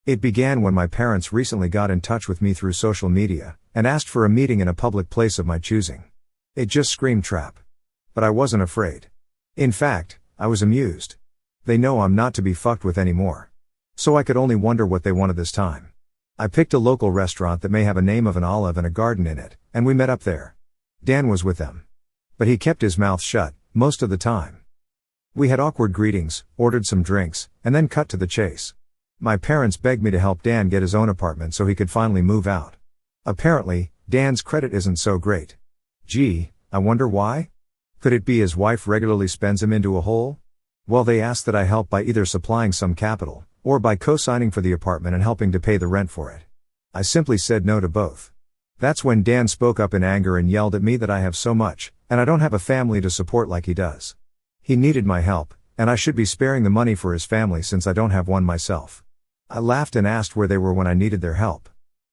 It began when my parents recently got in touch with me through social media, and asked for a meeting in a public place of my choosing. It just screamed trap. But I wasn't afraid. In fact, I was amused. They know I'm not to be fucked with anymore. So I could only wonder what they wanted this time. I picked a local restaurant that may have a name of an olive and a garden in it, and we met up there. Dan was with them. But he kept his mouth shut, most of the time. We had awkward greetings, ordered some drinks, and then cut to the chase. My parents begged me to help Dan get his own apartment so he could finally move out. Apparently, Dan's credit isn't so great. Gee, I wonder why? Could it be his wife regularly spends him into a hole? Well, they asked that I help by either supplying some capital, or by co-signing for the apartment and helping to pay the rent for it. I simply said no to both. That's when Dan spoke up in anger and yelled at me that I have so much, and I don't have a family to support like he does. He needed my help, and I should be sparing the money for his family since I don't have one myself. I laughed and asked where they were when I needed their help.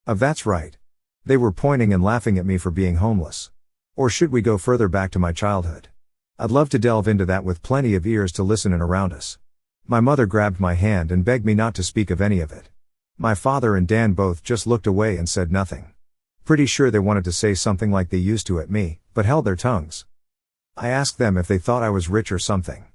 That's right. They were pointing and laughing at me for being homeless. Or should we go further back to my childhood? I'd love to delve into that with plenty of ears to listen in around us. My mother grabbed my hand and begged me not to speak of any of it. My father and Dan both just looked away and said nothing. Pretty sure they wanted to say something like they used to at me, but held their tongues. I asked them if they thought I was rich or something.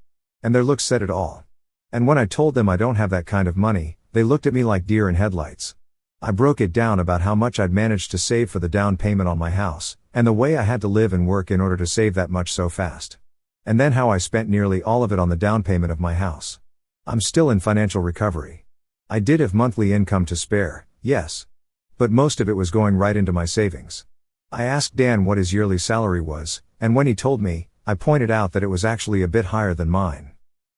And their looks said it all. And when I told them I don't have that kind of money, they looked at me like deer in headlights. I broke it down about how much I'd managed to save for the down payment on my house, and the way I had to live and work in order to save that much so fast. And then how I spent nearly all of it on the down payment of my house. I'm still in financial recovery. I did have monthly income to spare, yes. But most of it was going right into my savings. I asked Dan what his yearly salary was, and when he told me, I pointed out that it was actually a bit higher than mine.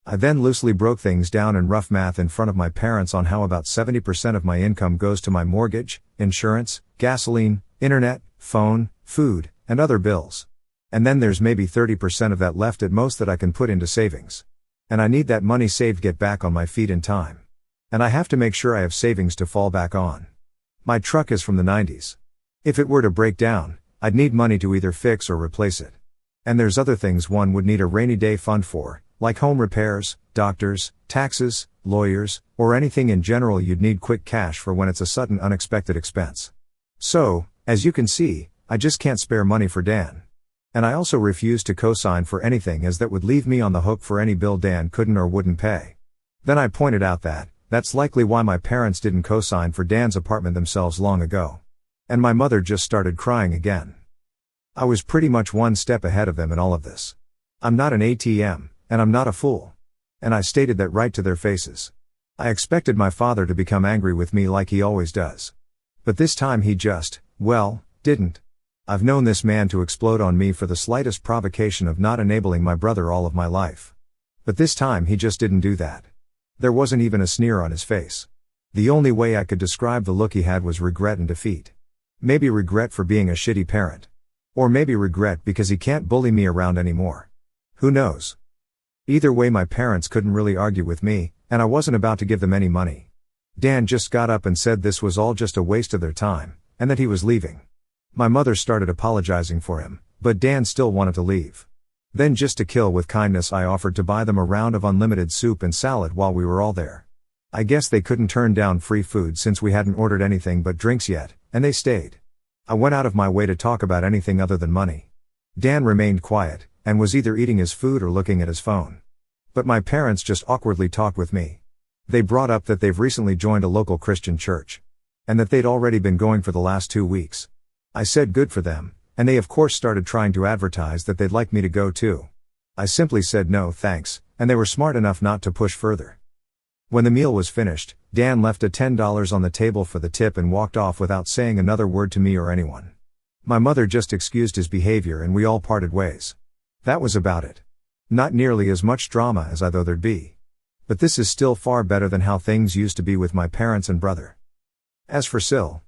I then loosely broke things down in rough math in front of my parents on how about 70% of my income goes to my mortgage, insurance, gasoline, internet, phone, food, and other bills. And then there's maybe 30% of that left at most that I can put into savings. And I need that money saved to get back on my feet in time. And I have to make sure I have savings to fall back on. My truck is from the 90s. If it were to break down, I'd need money to either fix or replace it. And there's other things one would need a rainy day fund for, like home repairs, doctors, taxes, lawyers, or anything in general you'd need quick cash for when it's a sudden unexpected expense. So, as you can see, I just can't spare money for Dan. And I also refuse to co-sign for anything as that would leave me on the hook for any bill Dan couldn't or wouldn't pay. Then I pointed out that, that's likely why my parents didn't co-sign for Dan's apartment themselves long ago. And my mother just started crying again. I was pretty much one step ahead of them in all of this. I'm not an ATM, and I'm not a fool. And I stated that right to their faces. I expected my father to become angry with me like he always does. But this time he just, well, didn't. I've known this man to explode on me for the slightest provocation of not enabling my brother all of my life. But this time he just didn't do that. There wasn't even a sneer on his face. The only way I could describe the look he had was regret and defeat. Maybe regret for being a shitty parent. Or maybe regret because he can't bully me around anymore. Who knows? Either way, my parents couldn't really argue with me, and I wasn't about to give them any money. Dan just got up and said this was all just a waste of their time, and that he was leaving. My mother started apologizing for him, but Dan still wanted to leave. Then just to kill with kindness I offered to buy them a round of unlimited soup and salad while we were all there. I guess they couldn't turn down free food since we hadn't ordered anything but drinks yet, and they stayed. I went out of my way to talk about anything other than money. Dan remained quiet, and was either eating his food or looking at his phone. But my parents just awkwardly talked with me. They brought up that they've recently joined a local Christian church. And that they'd already been going for the last 2 weeks. I said good for them, and they of course started trying to advertise that they'd like me to go too. I simply said no thanks, and they were smart enough not to push further. When the meal was finished, Dan left a $10 on the table for the tip and walked off without saying another word to me or anyone. My mother just excused his behavior and we all parted ways. That was about it. Not nearly as much drama as I thought there'd be. But this is still far better than how things used to be with my parents and brother. As for Sil,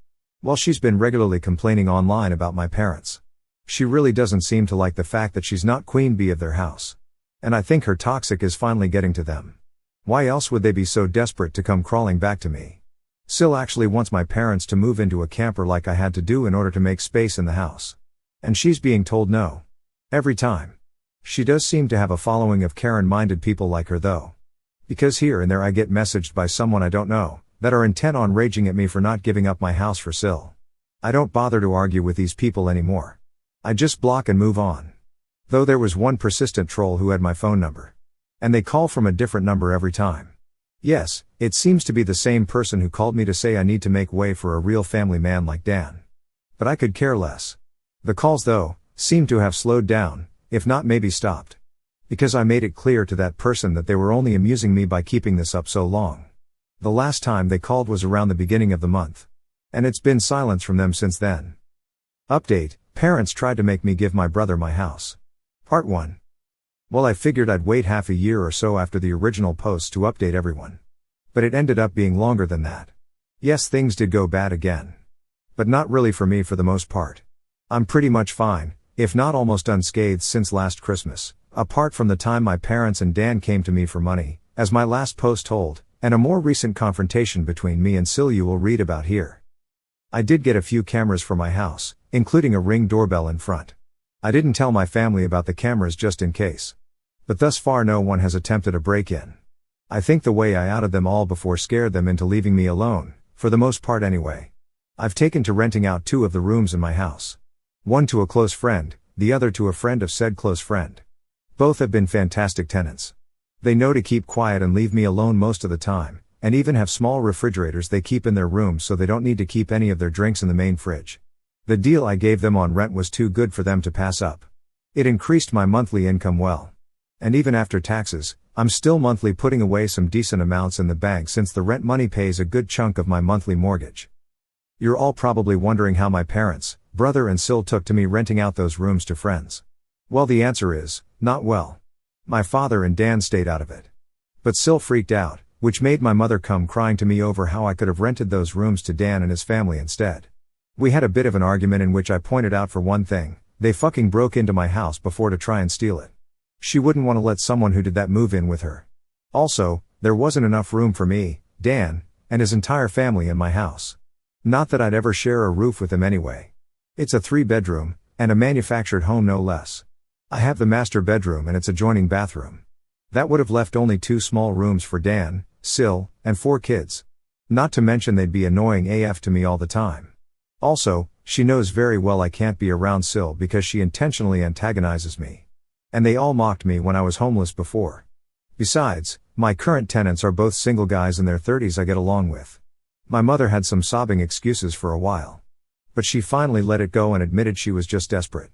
well, she's been regularly complaining online about my parents. She really doesn't seem to like the fact that she's not queen bee of their house. And I think her toxic is finally getting to them. Why else would they be so desperate to come crawling back to me? Sil actually wants my parents to move into a camper like I had to do in order to make space in the house. And she's being told no. Every time. She does seem to have a following of Karen-minded people like her though. Because here and there I get messaged by someone I don't know, that are intent on raging at me for not giving up my house for Sil. I don't bother to argue with these people anymore. I just block and move on. Though there was one persistent troll who had my phone number. And they call from a different number every time. Yes, it seems to be the same person who called me to say I need to make way for a real family man like Dan. But I could care less. The calls though, seem to have slowed down, if not maybe stopped. Because I made it clear to that person that they were only amusing me by keeping this up so long. The last time they called was around the beginning of the month. And it's been silence from them since then. Update: parents tried to make me give my brother my house. Part 1. Well, I figured I'd wait half a year or so after the original post to update everyone. But it ended up being longer than that. Yes, things did go bad again. But not really for me for the most part. I'm pretty much fine, if not almost unscathed since last Christmas, apart from the time my parents and Dan came to me for money, as my last post told, and a more recent confrontation between me and Sil you will read about here. I did get a few cameras for my house, including a Ring doorbell in front. I didn't tell my family about the cameras just in case. But thus far no one has attempted a break-in. I think the way I outed them all before scared them into leaving me alone, for the most part anyway. I've taken to renting out 2 of the rooms in my house. One to a close friend, the other to a friend of said close friend. Both have been fantastic tenants. They know to keep quiet and leave me alone most of the time, and even have small refrigerators they keep in their rooms so they don't need to keep any of their drinks in the main fridge. The deal I gave them on rent was too good for them to pass up. It increased my monthly income well. And even after taxes, I'm still monthly putting away some decent amounts in the bank since the rent money pays a good chunk of my monthly mortgage. You're all probably wondering how my parents, brother and Sil took to me renting out those rooms to friends. Well, the answer is, not well. My father and Dan stayed out of it. But Sil freaked out, which made my mother come crying to me over how I could have rented those rooms to Dan and his family instead. We had a bit of an argument in which I pointed out for one thing, they fucking broke into my house before to try and steal it. She wouldn't want to let someone who did that move in with her. Also, there wasn't enough room for me, Dan, and his entire family in my house. Not that I'd ever share a roof with him anyway. It's a 3-bedroom, and a manufactured home no less. I have the master bedroom and its adjoining bathroom. That would have left only 2 small rooms for Dan, Sil, and 4 kids. Not to mention they'd be annoying AF to me all the time. Also, she knows very well I can't be around Sil because she intentionally antagonizes me. And they all mocked me when I was homeless before. Besides, my current tenants are both single guys in their 30s I get along with. My mother had some sobbing excuses for a while. But she finally let it go and admitted she was just desperate.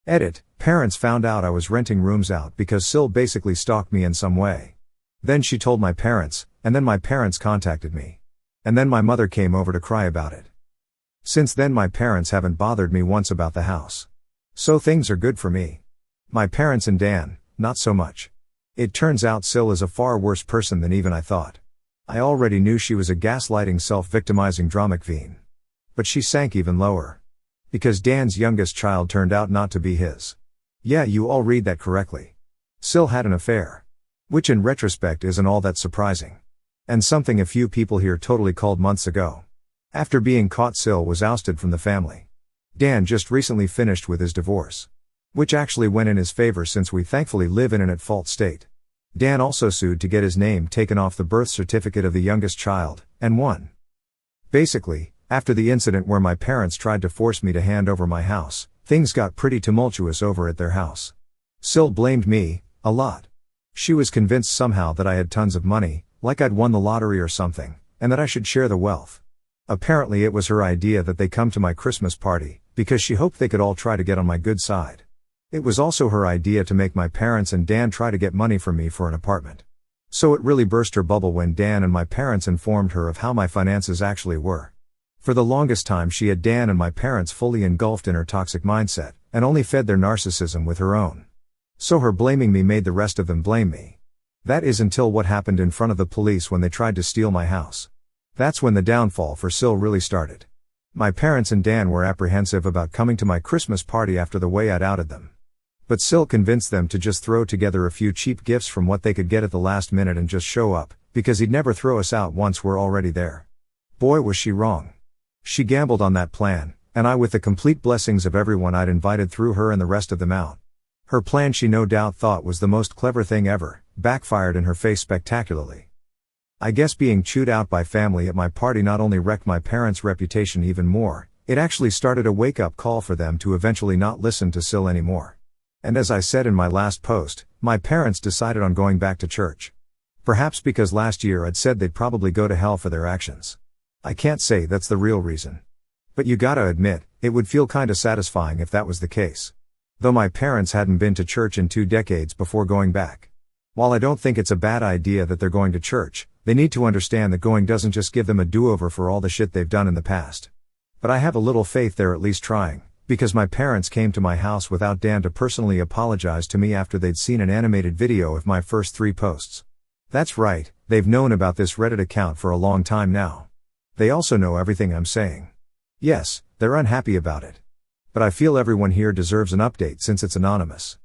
Edit: parents found out I was renting rooms out because Sil basically stalked me in some way. Then she told my parents, and then my parents contacted me. And then my mother came over to cry about it. Since then my parents haven't bothered me once about the house. So things are good for me. My parents and Dan, not so much. It turns out Sil is a far worse person than even I thought. I already knew she was a gaslighting self-victimizing drama queen. But she sank even lower. Because Dan's youngest child turned out not to be his. Yeah, you all read that correctly. Sil had an affair. Which in retrospect isn't all that surprising. And something a few people here totally called months ago. After being caught, Sil was ousted from the family. Dan just recently finished with his divorce. Which actually went in his favor since we thankfully live in an at-fault state. Dan also sued to get his name taken off the birth certificate of the youngest child, and won. Basically, after the incident where my parents tried to force me to hand over my house, things got pretty tumultuous over at their house. Sil blamed me, a lot. She was convinced somehow that I had tons of money, like I'd won the lottery or something, and that I should share the wealth. Apparently it was her idea that they come to my Christmas party, because she hoped they could all try to get on my good side. It was also her idea to make my parents and Dan try to get money from me for an apartment. So it really burst her bubble when Dan and my parents informed her of how my finances actually were. For the longest time she had Dan and my parents fully engulfed in her toxic mindset, and only fed their narcissism with her own. So her blaming me made the rest of them blame me. That is until what happened in front of the police when they tried to steal my house. That's when the downfall for Sil really started. My parents and Dan were apprehensive about coming to my Christmas party after the way I'd outed them. But Sil convinced them to just throw together a few cheap gifts from what they could get at the last minute and just show up, because he'd never throw us out once we're already there. Boy was she wrong. She gambled on that plan, and I with the complete blessings of everyone I'd invited threw her and the rest of them out. Her plan, she no doubt thought was the most clever thing ever, backfired in her face spectacularly. I guess being chewed out by family at my party not only wrecked my parents' reputation even more, it actually started a wake-up call for them to eventually not listen to Sil anymore. And as I said in my last post, my parents decided on going back to church. Perhaps because last year I'd said they'd probably go to hell for their actions. I can't say that's the real reason. But you gotta admit, it would feel kinda satisfying if that was the case. Though my parents hadn't been to church in 2 decades before going back. While I don't think it's a bad idea that they're going to church, they need to understand that going doesn't just give them a do-over for all the shit they've done in the past. But I have a little faith they're at least trying, because my parents came to my house without Dan to personally apologize to me after they'd seen an animated video of my first 3 posts. That's right, they've known about this Reddit account for a long time now. They also know everything I'm saying. Yes, they're unhappy about it. But I feel everyone here deserves an update since it's anonymous.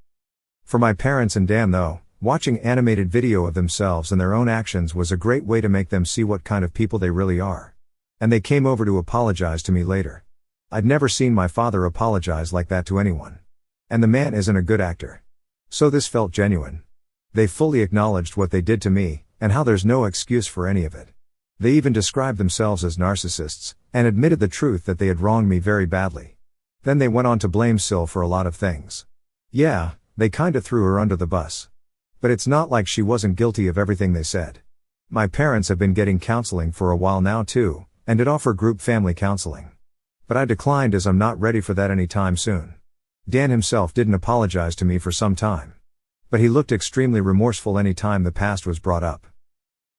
For my parents and Dan though, watching animated video of themselves and their own actions was a great way to make them see what kind of people they really are. And they came over to apologize to me later. I'd never seen my father apologize like that to anyone. And the man isn't a good actor. So this felt genuine. They fully acknowledged what they did to me, and how there's no excuse for any of it. They even described themselves as narcissists, and admitted the truth that they had wronged me very badly. Then they went on to blame Sil for a lot of things. Yeah, they kinda threw her under the bus. But it's not like she wasn't guilty of everything they said. My parents have been getting counseling for a while now too, and did offer group family counseling. But I declined as I'm not ready for that anytime soon. Dan himself didn't apologize to me for some time. But he looked extremely remorseful any time the past was brought up.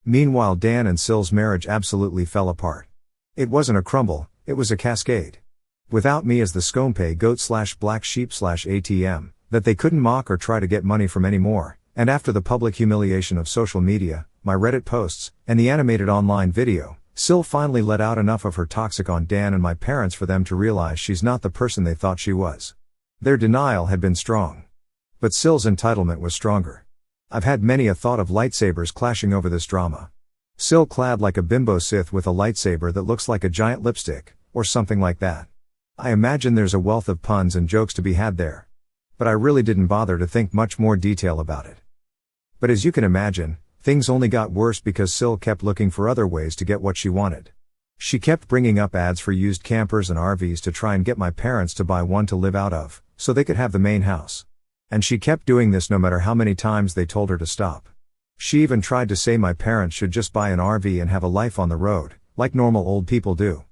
Meanwhile, Dan and Sil's marriage absolutely fell apart. It wasn't a crumble, it was a cascade. Without me as the scapegoat/black sheep/ATM, that they couldn't mock or try to get money from anymore, and after the public humiliation of social media, my Reddit posts, and the animated online video, Sil finally let out enough of her toxic on Dan and my parents for them to realize she's not the person they thought she was. Their denial had been strong. But Sil's entitlement was stronger. I've had many a thought of lightsabers clashing over this drama. Sil clad like a bimbo Sith with a lightsaber that looks like a giant lipstick, or something like that. I imagine there's a wealth of puns and jokes to be had there. But I really didn't bother to think much more detail about it. But as you can imagine, things only got worse because Sil kept looking for other ways to get what she wanted. She kept bringing up ads for used campers and RVs to try and get my parents to buy one to live out of, so they could have the main house. And she kept doing this no matter how many times they told her to stop. She even tried to say my parents should just buy an RV and have a life on the road, like normal old people do.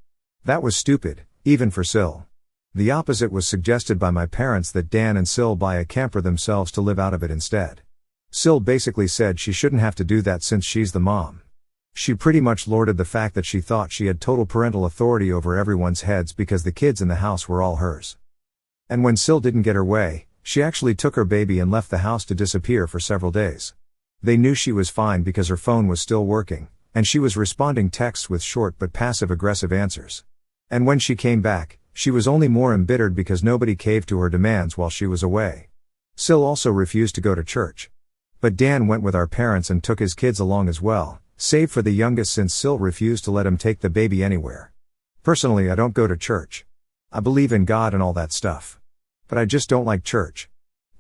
That was stupid, even for Sil. The opposite was suggested by my parents, that Dan and Sil buy a camper themselves to live out of it instead. Sil basically said she shouldn't have to do that since she's the mom. She pretty much lorded the fact that she thought she had total parental authority over everyone's heads because the kids in the house were all hers. And when Sil didn't get her way, she actually took her baby and left the house to disappear for several days. They knew she was fine because her phone was still working, and she was responding texts with short but passive-aggressive answers. And when she came back, she was only more embittered because nobody caved to her demands while she was away. Sil also refused to go to church. But Dan went with our parents and took his kids along as well, save for the youngest since Sil refused to let him take the baby anywhere. Personally, I don't go to church. I believe in God and all that stuff. But I just don't like church.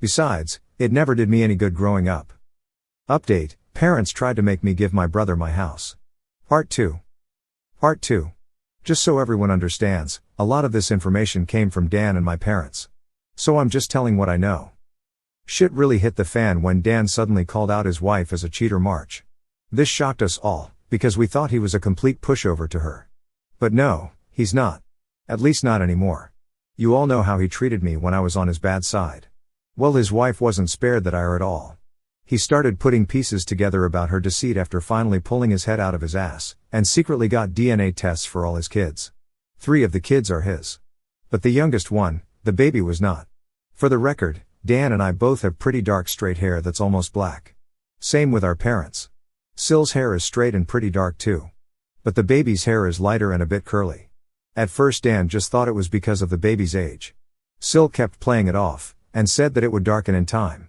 Besides, it never did me any good growing up. Update: parents tried to make me give my brother my house. Part 2. Part 2. Just so everyone understands, a lot of this information came from Dan and my parents. So I'm just telling what I know. Shit really hit the fan when Dan suddenly called out his wife as a cheater March. This shocked us all, because we thought he was a complete pushover to her. But no, he's not. At least not anymore. You all know how he treated me when I was on his bad side. Well, his wife wasn't spared that ire at all. He started putting pieces together about her deceit after finally pulling his head out of his ass, and secretly got DNA tests for all his kids. 3 of the kids are his. But the youngest one, the baby, was not. For the record, Dan and I both have pretty dark straight hair that's almost black. Same with our parents. Sil's hair is straight and pretty dark too. But the baby's hair is lighter and a bit curly. At first Dan just thought it was because of the baby's age. Sil kept playing it off, and said that it would darken in time.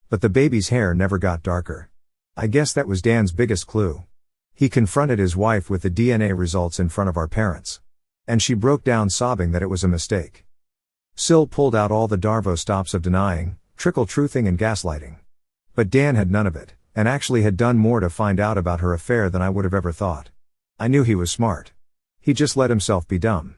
But the baby's hair never got darker. I guess that was Dan's biggest clue. He confronted his wife with the DNA results in front of our parents. And she broke down sobbing that it was a mistake. Sil pulled out all the Darvo stops of denying, trickle-truthing and gaslighting. But Dan had none of it, and actually had done more to find out about her affair than I would have ever thought. I knew he was smart. He just let himself be dumb.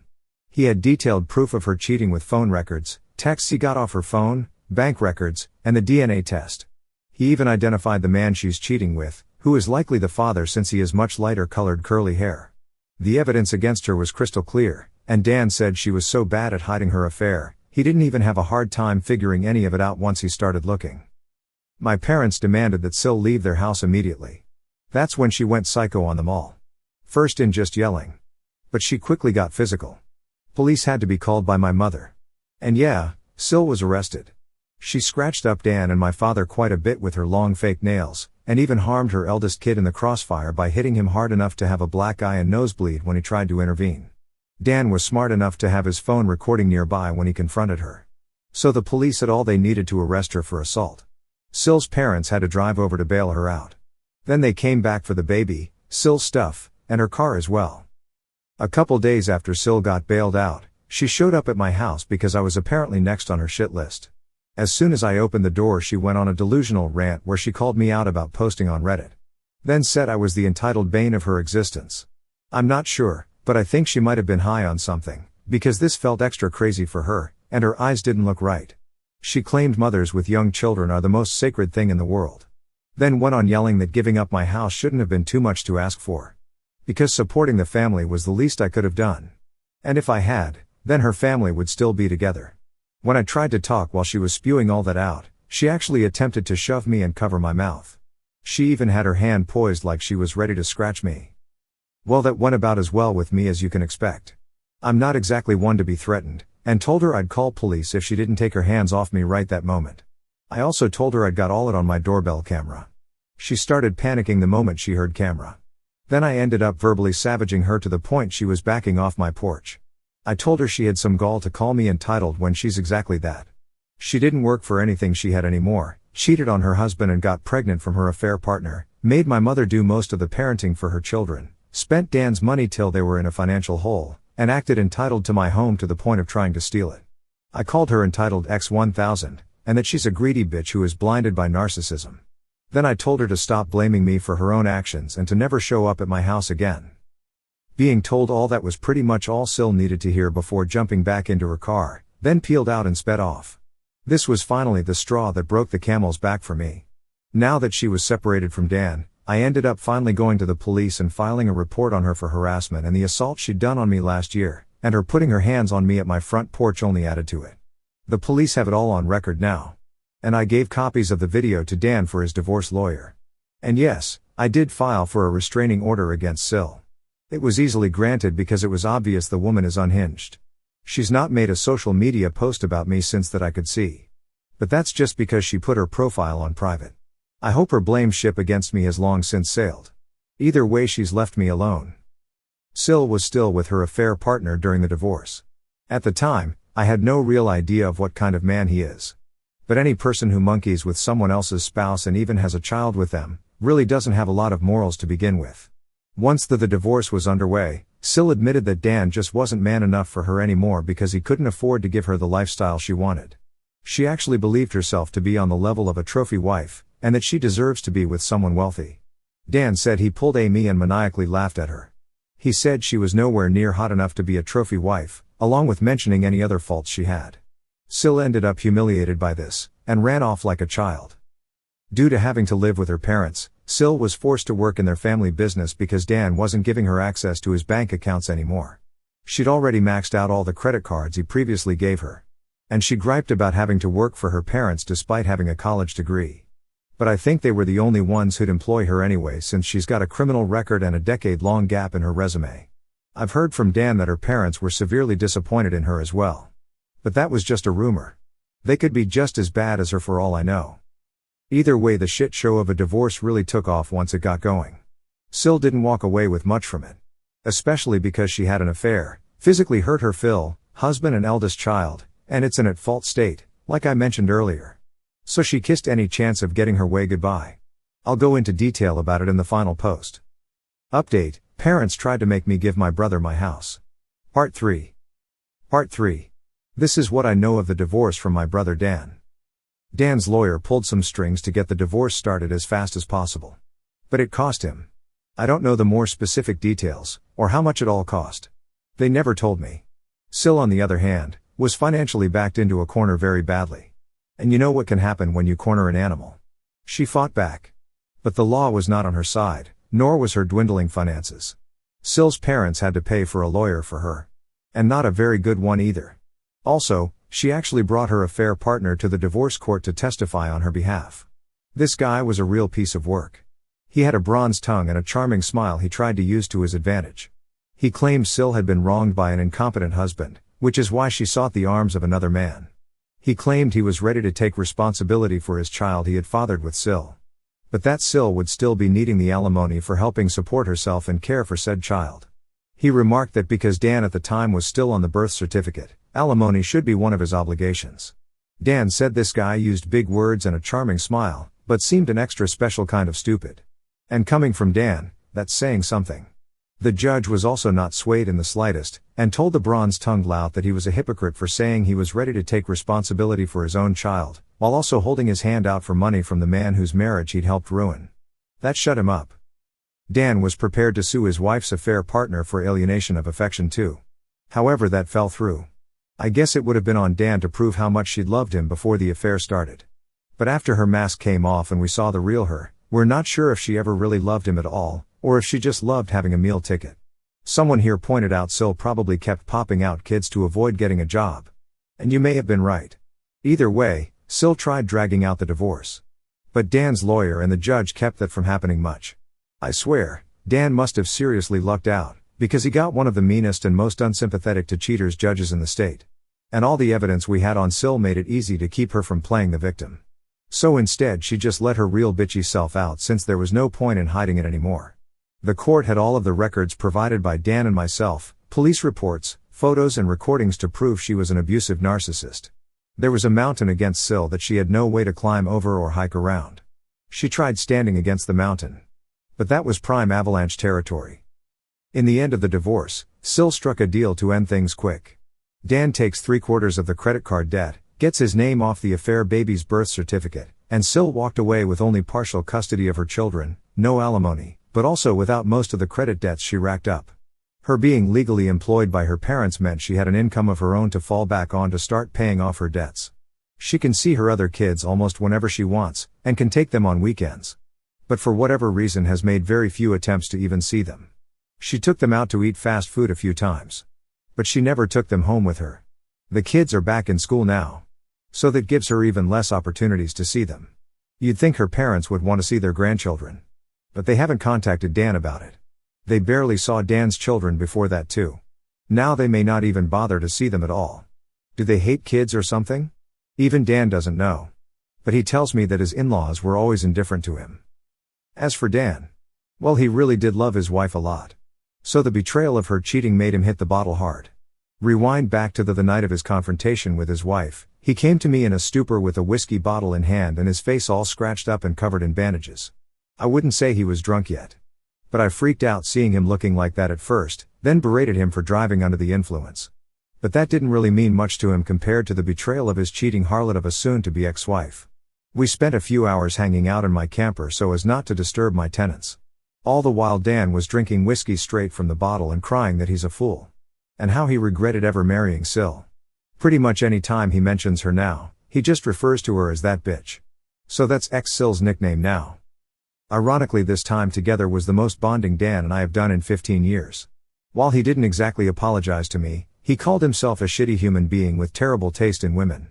He had detailed proof of her cheating with phone records, texts he got off her phone, bank records, and the DNA test. He even identified the man she's cheating with, who is likely the father since he has much lighter colored curly hair. The evidence against her was crystal clear, and Dan said she was so bad at hiding her affair, he didn't even have a hard time figuring any of it out once he started looking. My parents demanded that Sil leave their house immediately. That's when she went psycho on them all. First in just yelling. But she quickly got physical. Police had to be called by my mother. And yeah, Sil was arrested. She scratched up Dan and my father quite a bit with her long fake nails, and even harmed her eldest kid in the crossfire by hitting him hard enough to have a black eye and nosebleed when he tried to intervene. Dan was smart enough to have his phone recording nearby when he confronted her. So the police had all they needed to arrest her for assault. Sil's parents had to drive over to bail her out. Then they came back for the baby, Sil's stuff, and her car as well. A couple days after Sil got bailed out, she showed up at my house because I was apparently next on her shit list. As soon as I opened the door, she went on a delusional rant where she called me out about posting on Reddit. Then said I was the entitled bane of her existence. I'm not sure, but I think she might have been high on something, because this felt extra crazy for her, and her eyes didn't look right. She claimed mothers with young children are the most sacred thing in the world. Then went on yelling that giving up my house shouldn't have been too much to ask for. Because supporting the family was the least I could have done. And if I had, then her family would still be together. When I tried to talk while she was spewing all that out, she actually attempted to shove me and cover my mouth. She even had her hand poised like she was ready to scratch me. Well, that went about as well with me as you can expect. I'm not exactly one to be threatened, and told her I'd call police if she didn't take her hands off me right that moment. I also told her I'd got all it on my doorbell camera. She started panicking the moment she heard camera. Then I ended up verbally savaging her to the point she was backing off my porch. I told her she had some gall to call me entitled when she's exactly that. She didn't work for anything she had anymore, cheated on her husband and got pregnant from her affair partner, made my mother do most of the parenting for her children, spent Dan's money till they were in a financial hole, and acted entitled to my home to the point of trying to steal it. I called her entitled X1000, and that she's a greedy bitch who is blinded by narcissism. Then I told her to stop blaming me for her own actions and to never show up at my house again. Being told all that was pretty much all Sil needed to hear before jumping back into her car, then peeled out and sped off. This was finally the straw that broke the camel's back for me. Now that she was separated from Dan, I ended up finally going to the police and filing a report on her for harassment and the assault she'd done on me last year, and her putting her hands on me at my front porch only added to it. The police have it all on record now. And I gave copies of the video to Dan for his divorce lawyer. And yes, I did file for a restraining order against Sil. It was easily granted because it was obvious the woman is unhinged. She's not made a social media post about me since that I could see. But that's just because she put her profile on private. I hope her blame ship against me has long since sailed. Either way, she's left me alone. Sil was still with her affair partner during the divorce. At the time, I had no real idea of what kind of man he is. But any person who monkeys with someone else's spouse and even has a child with them, really doesn't have a lot of morals to begin with. Once the divorce was underway, Sil admitted that Dan just wasn't man enough for her anymore because he couldn't afford to give her the lifestyle she wanted. She actually believed herself to be on the level of a trophy wife, and that she deserves to be with someone wealthy. Dan said he pulled Amy and maniacally laughed at her. He said she was nowhere near hot enough to be a trophy wife, along with mentioning any other faults she had. Sil ended up humiliated by this, and ran off like a child. Due to having to live with her parents, Sil was forced to work in their family business because Dan wasn't giving her access to his bank accounts anymore. She'd already maxed out all the credit cards he previously gave her. And she griped about having to work for her parents despite having a college degree. But I think they were the only ones who'd employ her anyway since she's got a criminal record and a decade-long gap in her resume. I've heard from Dan that her parents were severely disappointed in her as well. But that was just a rumor. They could be just as bad as her for all I know. Either way, the shit show of a divorce really took off once it got going. Sil didn't walk away with much from it. Especially because she had an affair, physically hurt her husband and eldest child, and it's an at-fault state, like I mentioned earlier. So she kissed any chance of getting her way goodbye. I'll go into detail about it in the final post. Update: parents tried to make me give my brother my house. Part 3. Part 3. This is what I know of the divorce from my brother Dan. Dan's lawyer pulled some strings to get the divorce started as fast as possible. But it cost him. I don't know the more specific details, or how much it all cost. They never told me. Sil, on the other hand, was financially backed into a corner very badly. And you know what can happen when you corner an animal. She fought back. But the law was not on her side, nor was her dwindling finances. Sil's parents had to pay for a lawyer for her. And not a very good one either. Also, she actually brought her affair partner to the divorce court to testify on her behalf. This guy was a real piece of work. He had a bronze tongue and a charming smile he tried to use to his advantage. He claimed Sil had been wronged by an incompetent husband, which is why she sought the arms of another man. He claimed he was ready to take responsibility for his child he had fathered with Sil. But that Sil would still be needing the alimony for helping support herself and care for said child. He remarked that because Dan at the time was still on the birth certificate, alimony should be one of his obligations. Dan said this guy used big words and a charming smile, but seemed an extra special kind of stupid. And coming from Dan, that's saying something. The judge was also not swayed in the slightest, and told the bronze-tongued lout that he was a hypocrite for saying he was ready to take responsibility for his own child, while also holding his hand out for money from the man whose marriage he'd helped ruin. That shut him up. Dan was prepared to sue his wife's affair partner for alienation of affection too. However, that fell through. I guess it would have been on Dan to prove how much she'd loved him before the affair started. But after her mask came off and we saw the real her, we're not sure if she ever really loved him at all, or if she just loved having a meal ticket. Someone here pointed out Sil probably kept popping out kids to avoid getting a job. And you may have been right. Either way, Sil tried dragging out the divorce. But Dan's lawyer and the judge kept that from happening much. I swear, Dan must have seriously lucked out, because he got one of the meanest and most unsympathetic to cheaters judges in the state. And all the evidence we had on Sil made it easy to keep her from playing the victim. So instead she just let her real bitchy self out since there was no point in hiding it anymore. The court had all of the records provided by Dan and myself, police reports, photos and recordings to prove she was an abusive narcissist. There was a mountain against Sil that she had no way to climb over or hike around. She tried standing against the mountain. But that was prime avalanche territory. In the end of the divorce, Sil struck a deal to end things quick. Dan takes 3/4 of the credit card debt, gets his name off the affair baby's birth certificate, and Sil walked away with only partial custody of her children, no alimony, but also without most of the credit debts she racked up. Her being legally employed by her parents meant she had an income of her own to fall back on to start paying off her debts. She can see her other kids almost whenever she wants, and can take them on weekends. But for whatever reason has made very few attempts to even see them. She took them out to eat fast food a few times. But she never took them home with her. The kids are back in school now. So that gives her even less opportunities to see them. You'd think her parents would want to see their grandchildren. But they haven't contacted Dan about it. They barely saw Dan's children before that too. Now they may not even bother to see them at all. Do they hate kids or something? Even Dan doesn't know. But he tells me that his in-laws were always indifferent to him. As for Dan, well, he really did love his wife a lot. So the betrayal of her cheating made him hit the bottle hard. Rewind back to the night of his confrontation with his wife. He came to me in a stupor with a whiskey bottle in hand and his face all scratched up and covered in bandages. I wouldn't say he was drunk yet. But I freaked out seeing him looking like that at first, then berated him for driving under the influence. But that didn't really mean much to him compared to the betrayal of his cheating harlot of a soon-to-be ex-wife. We spent a few hours hanging out in my camper so as not to disturb my tenants. All the while Dan was drinking whiskey straight from the bottle and crying that he's a fool. And how he regretted ever marrying Sil. Pretty much any time he mentions her now, he just refers to her as that bitch. So that's ex-Sil's nickname now. Ironically, this time together was the most bonding Dan and I have done in 15 years. While he didn't exactly apologize to me, he called himself a shitty human being with terrible taste in women.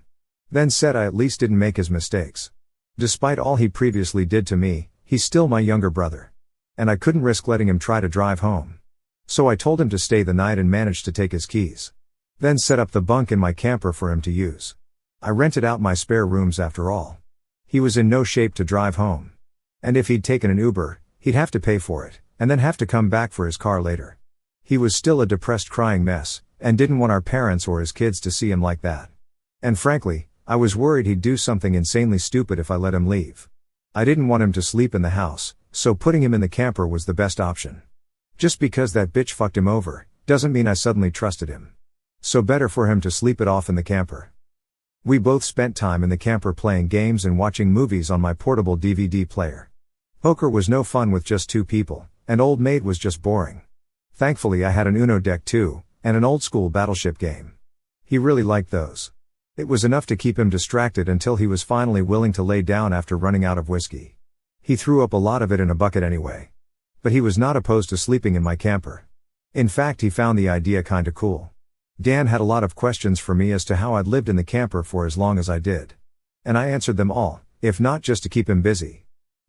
Then said I at least didn't make his mistakes. Despite all he previously did to me, he's still my younger brother. And I couldn't risk letting him try to drive home. So I told him to stay the night and managed to take his keys. Then set up the bunk in my camper for him to use. I rented out my spare rooms after all. He was in no shape to drive home. And if he'd taken an Uber, he'd have to pay for it, and then have to come back for his car later. He was still a depressed crying mess, and didn't want our parents or his kids to see him like that. And frankly, I was worried he'd do something insanely stupid if I let him leave. I didn't want him to sleep in the house, so putting him in the camper was the best option. Just because that bitch fucked him over, doesn't mean I suddenly trusted him. So better for him to sleep it off in the camper. We both spent time in the camper playing games and watching movies on my portable DVD player. Poker was no fun with just two people, and Old Maid was just boring. Thankfully I had an Uno deck too, and an old school battleship game. He really liked those. It was enough to keep him distracted until he was finally willing to lay down after running out of whiskey. He threw up a lot of it in a bucket anyway. But he was not opposed to sleeping in my camper. In fact, he found the idea kinda cool. Dan had a lot of questions for me as to how I'd lived in the camper for as long as I did. And I answered them all, if not just to keep him busy.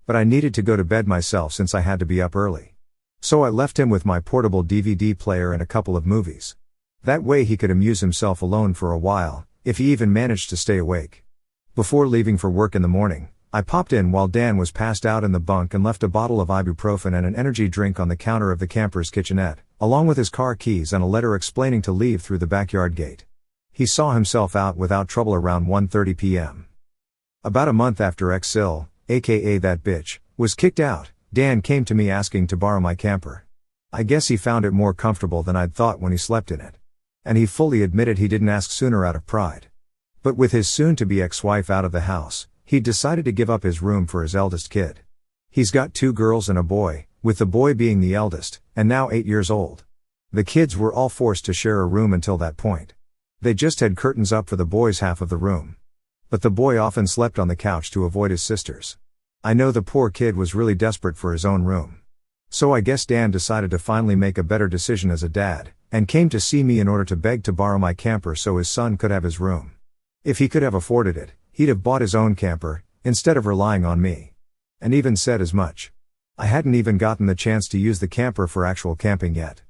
But I needed to go to bed myself since I had to be up early. So I left him with my portable DVD player and a couple of movies. That way he could amuse himself alone for a while, if he even managed to stay awake. Before leaving for work in the morning, I popped in while Dan was passed out in the bunk and left a bottle of ibuprofen and an energy drink on the counter of the camper's kitchenette, along with his car keys and a letter explaining to leave through the backyard gate. He saw himself out without trouble around 1:30 p.m. About a month after Xsil, aka that bitch, was kicked out, Dan came to me asking to borrow my camper. I guess he found it more comfortable than I'd thought when he slept in it. And he fully admitted he didn't ask sooner out of pride. But with his soon-to-be ex-wife out of the house, he'd decided to give up his room for his eldest kid. He's got 2 girls and a boy, with the boy being the eldest, and now 8 years old. The kids were all forced to share a room until that point. They just had curtains up for the boy's half of the room. But the boy often slept on the couch to avoid his sisters. I know the poor kid was really desperate for his own room. So I guess Dan decided to finally make a better decision as a dad, and came to see me in order to beg to borrow my camper so his son could have his room. If he could have afforded it, he'd have bought his own camper, instead of relying on me. And even said as much. I hadn't even gotten the chance to use the camper for actual camping yet.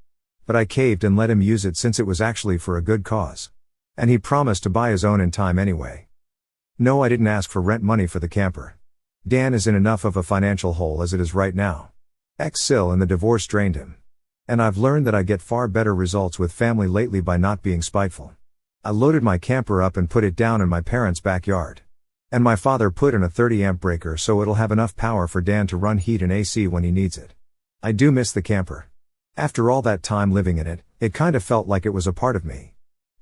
But I caved and let him use it since it was actually for a good cause. And he promised to buy his own in time anyway. No, I didn't ask for rent money for the camper. Dan is in enough of a financial hole as it is right now. Xsil and the divorce drained him. And I've learned that I get far better results with family lately by not being spiteful. I loaded my camper up and put it down in my parents' backyard. And my father put in a 30 amp breaker so it'll have enough power for Dan to run heat and AC when he needs it. I do miss the camper. After all that time living in it, it kind of felt like it was a part of me.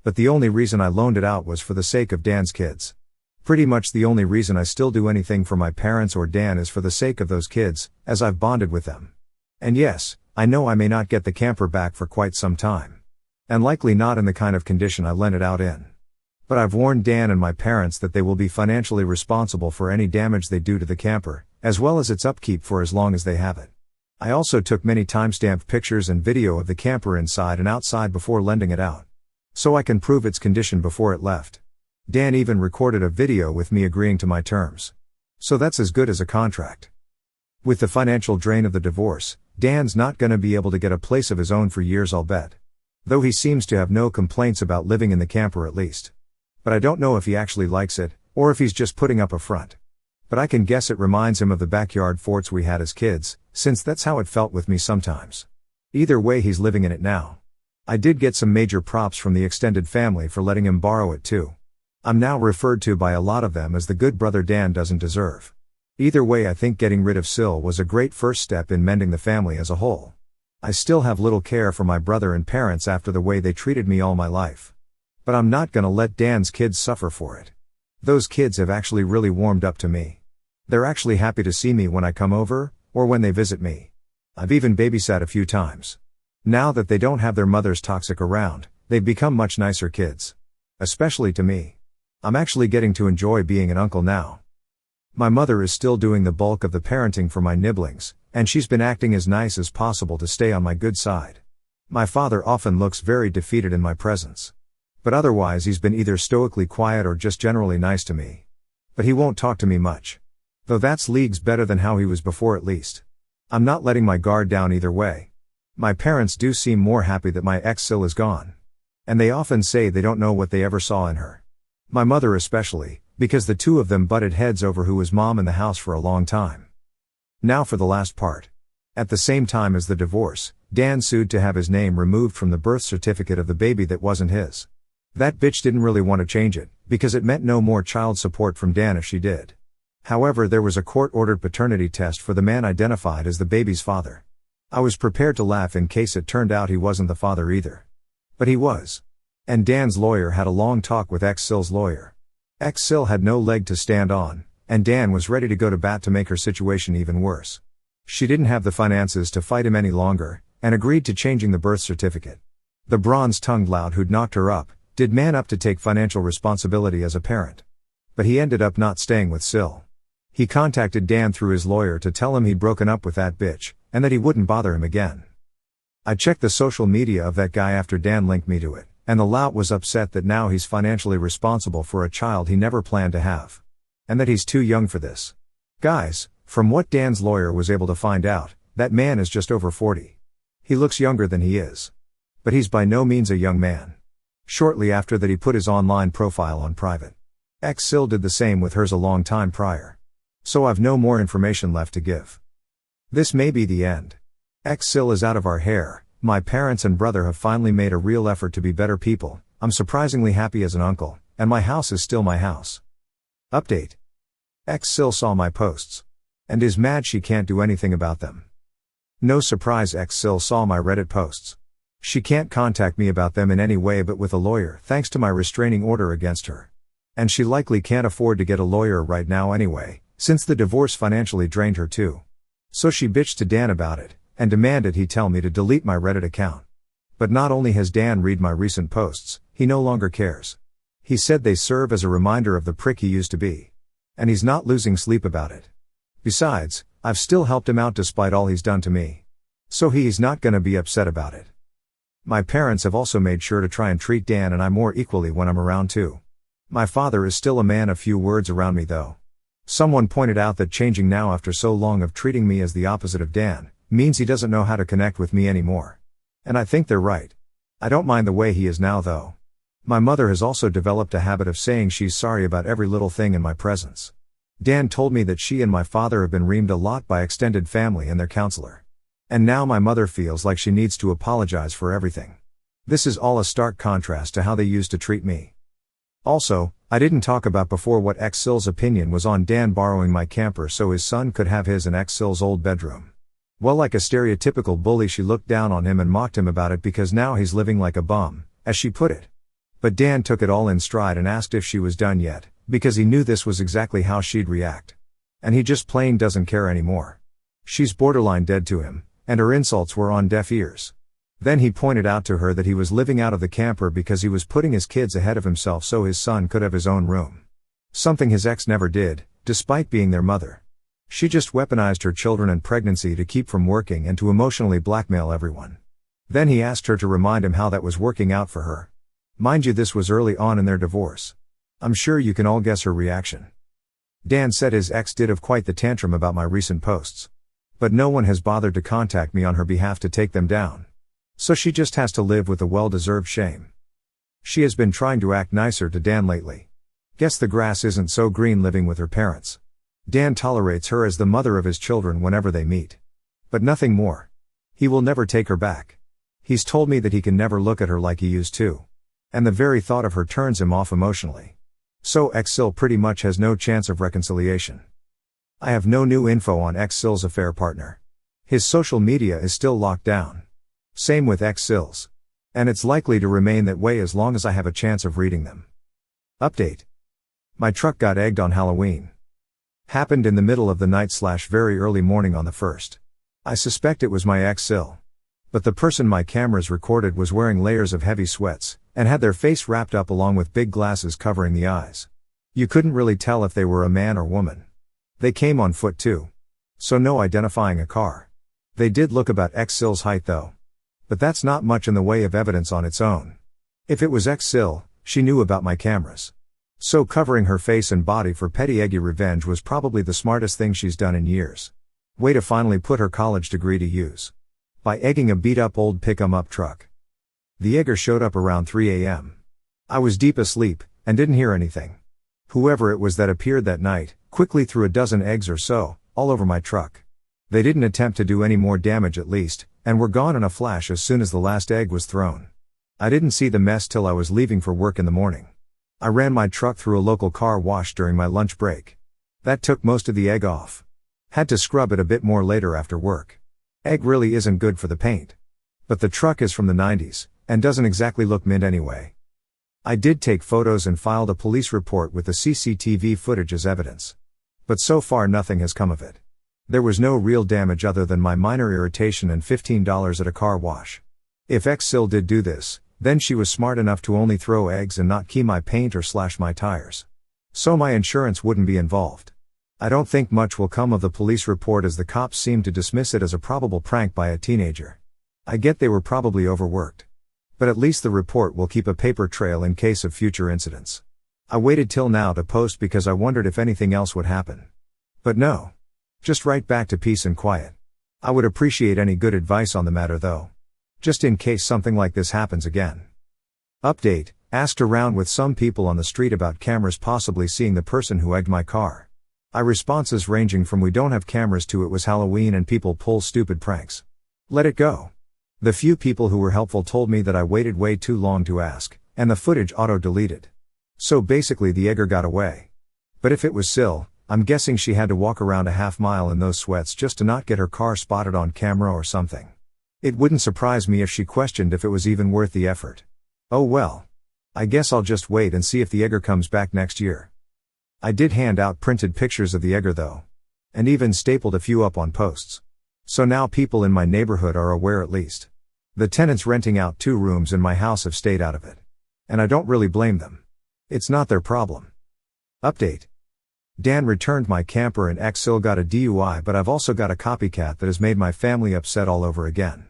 But the only reason I loaned it out was for the sake of Dan's kids. Pretty much the only reason I still do anything for my parents or Dan is for the sake of those kids, as I've bonded with them. And yes, I know I may not get the camper back for quite some time. And likely not in the kind of condition I lent it out in. But I've warned Dan and my parents that they will be financially responsible for any damage they do to the camper, as well as its upkeep for as long as they have it. I also took many timestamped pictures and video of the camper inside and outside before lending it out. So I can prove its condition before it left. Dan even recorded a video with me agreeing to my terms. So that's as good as a contract. With the financial drain of the divorce, Dan's not gonna be able to get a place of his own for years, I'll bet. Though he seems to have no complaints about living in the camper at least. But I don't know if he actually likes it, or if he's just putting up a front. But I can guess it reminds him of the backyard forts we had as kids, since that's how it felt with me sometimes. Either way, he's living in it now. I did get some major props from the extended family for letting him borrow it too. I'm now referred to by a lot of them as the good brother Dan doesn't deserve. Either way, I think getting rid of Sil was a great first step in mending the family as a whole. I still have little care for my brother and parents after the way they treated me all my life. But I'm not gonna let Dan's kids suffer for it. Those kids have actually really warmed up to me. They're actually happy to see me when I come over, or when they visit me. I've even babysat a few times. Now that they don't have their mother's toxic around, they've become much nicer kids. Especially to me. I'm actually getting to enjoy being an uncle now. My mother is still doing the bulk of the parenting for my nibblings, and she's been acting as nice as possible to stay on my good side. My father often looks very defeated in my presence. But otherwise he's been either stoically quiet or just generally nice to me. But he won't talk to me much. Though that's leagues better than how he was before at least. I'm not letting my guard down either way. My parents do seem more happy that my ex-Sil is gone. And they often say they don't know what they ever saw in her. My mother especially, because the two of them butted heads over who was mom in the house for a long time. Now for the last part. At the same time as the divorce, Dan sued to have his name removed from the birth certificate of the baby that wasn't his. That bitch didn't really want to change it, because it meant no more child support from Dan if she did. However, there was a court-ordered paternity test for the man identified as the baby's father. I was prepared to laugh in case it turned out he wasn't the father either. But he was. And Dan's lawyer had a long talk with ex-Sil's lawyer. Sil had no leg to stand on, and Dan was ready to go to bat to make her situation even worse. She didn't have the finances to fight him any longer, and agreed to changing the birth certificate. The bronze-tongued lout who'd knocked her up, did man up to take financial responsibility as a parent. But he ended up not staying with Sil. He contacted Dan through his lawyer to tell him he'd broken up with that bitch, and that he wouldn't bother him again. I checked the social media of that guy after Dan linked me to it, and the lout was upset that now he's financially responsible for a child he never planned to have. And that he's too young for this. Guys, from what Dan's lawyer was able to find out, that man is just over 40. He looks younger than he is. But he's by no means a young man. Shortly after that he put his online profile on private. Sil did the same with hers a long time prior. So I've no more information left to give. This may be the end. Sil is out of our hair. My parents and brother have finally made a real effort to be better people. I'm surprisingly happy as an uncle, and my house is still my house. Update. Sil saw my posts. And is mad she can't do anything about them. No surprise, Sil saw my Reddit posts. She can't contact me about them in any way but with a lawyer thanks to my restraining order against her. And she likely can't afford to get a lawyer right now anyway, since the divorce financially drained her too. So she bitched to Dan about it, and demanded he tell me to delete my Reddit account. But not only has Dan read my recent posts, he no longer cares. He said they serve as a reminder of the prick he used to be. And he's not losing sleep about it. Besides, I've still helped him out despite all he's done to me. So he's not gonna be upset about it. My parents have also made sure to try and treat Dan and I more equally when I'm around too. My father is still a man of few words around me though. Someone pointed out that changing now after so long of treating me as the opposite of Dan, means he doesn't know how to connect with me anymore. And I think they're right. I don't mind the way he is now though. My mother has also developed a habit of saying she's sorry about every little thing in my presence. Dan told me that she and my father have been reamed a lot by extended family and their counselor. And now my mother feels like she needs to apologize for everything. This is all a stark contrast to how they used to treat me. Also, I didn't talk about before what Sil's opinion was on Dan borrowing my camper so his son could have his and Sil's old bedroom. Well, like a stereotypical bully, she looked down on him and mocked him about it because now he's living like a bum, as she put it. But Dan took it all in stride and asked if she was done yet, because he knew this was exactly how she'd react. And he just plain doesn't care anymore. She's borderline dead to him, and her insults were on deaf ears. Then he pointed out to her that he was living out of the camper because he was putting his kids ahead of himself so his son could have his own room. Something his ex never did, despite being their mother. She just weaponized her children and pregnancy to keep from working and to emotionally blackmail everyone. Then he asked her to remind him how that was working out for her. Mind you, this was early on in their divorce. I'm sure you can all guess her reaction. Dan said his ex did have quite the tantrum about my recent posts. But no one has bothered to contact me on her behalf to take them down. So she just has to live with the well-deserved shame. She has been trying to act nicer to Dan lately. Guess the grass isn't so green living with her parents. Dan tolerates her as the mother of his children whenever they meet. But nothing more. He will never take her back. He's told me that he can never look at her like he used to. And the very thought of her turns him off emotionally. So Sil pretty much has no chance of reconciliation. I have no new info on Sil's affair partner. His social media is still locked down. Same with Sil's. And it's likely to remain that way as long as I have a chance of reading them. Update. My truck got egged on Halloween. Happened in the middle of the night / very early morning on the 1st. I suspect it was my Sil. But the person my cameras recorded was wearing layers of heavy sweats, and had their face wrapped up along with big glasses covering the eyes. You couldn't really tell if they were a man or woman. They came on foot too. So no identifying a car. They did look about Sil's height though. But that's not much in the way of evidence on its own. If it was Sil, she knew about my cameras. So covering her face and body for petty eggy revenge was probably the smartest thing she's done in years. Way to finally put her college degree to use. By egging a beat-up old pick-em-up truck. The egger showed up around 3 a.m. I was deep asleep, and didn't hear anything. Whoever it was that appeared that night, quickly threw a dozen eggs or so, all over my truck. They didn't attempt to do any more damage at least, and were gone in a flash as soon as the last egg was thrown. I didn't see the mess till I was leaving for work in the morning. I ran my truck through a local car wash during my lunch break. That took most of the egg off. Had to scrub it a bit more later after work. Egg really isn't good for the paint. But the truck is from the 90s, and doesn't exactly look mint anyway. I did take photos and filed a police report with the CCTV footage as evidence. But so far nothing has come of it. There was no real damage other than my minor irritation and $15 at a car wash. If Xsil did do this, then she was smart enough to only throw eggs and not key my paint or slash my tires. So my insurance wouldn't be involved. I don't think much will come of the police report as the cops seem to dismiss it as a probable prank by a teenager. I get they were probably overworked. But at least the report will keep a paper trail in case of future incidents. I waited till now to post because I wondered if anything else would happen. But no. Just right back to peace and quiet. I would appreciate any good advice on the matter though. Just in case something like this happens again. Update: asked around with some people on the street about cameras possibly seeing the person who egged my car. Responses ranging from we don't have cameras to it was Halloween and people pull stupid pranks. Let it go. The few people who were helpful told me that I waited way too long to ask, and the footage auto-deleted. So basically the egger got away. But if it was Sil, I'm guessing she had to walk around a half mile in those sweats just to not get her car spotted on camera or something. It wouldn't surprise me if she questioned if it was even worth the effort. Oh well. I guess I'll just wait and see if the egger comes back next year. I did hand out printed pictures of the egger though. And even stapled a few up on posts. So now people in my neighborhood are aware at least. The tenants renting out 2 rooms in my house have stayed out of it. And I don't really blame them. It's not their problem. Update: Dan returned my camper and Xsil got a DUI, but I've also got a copycat that has made my family upset all over again.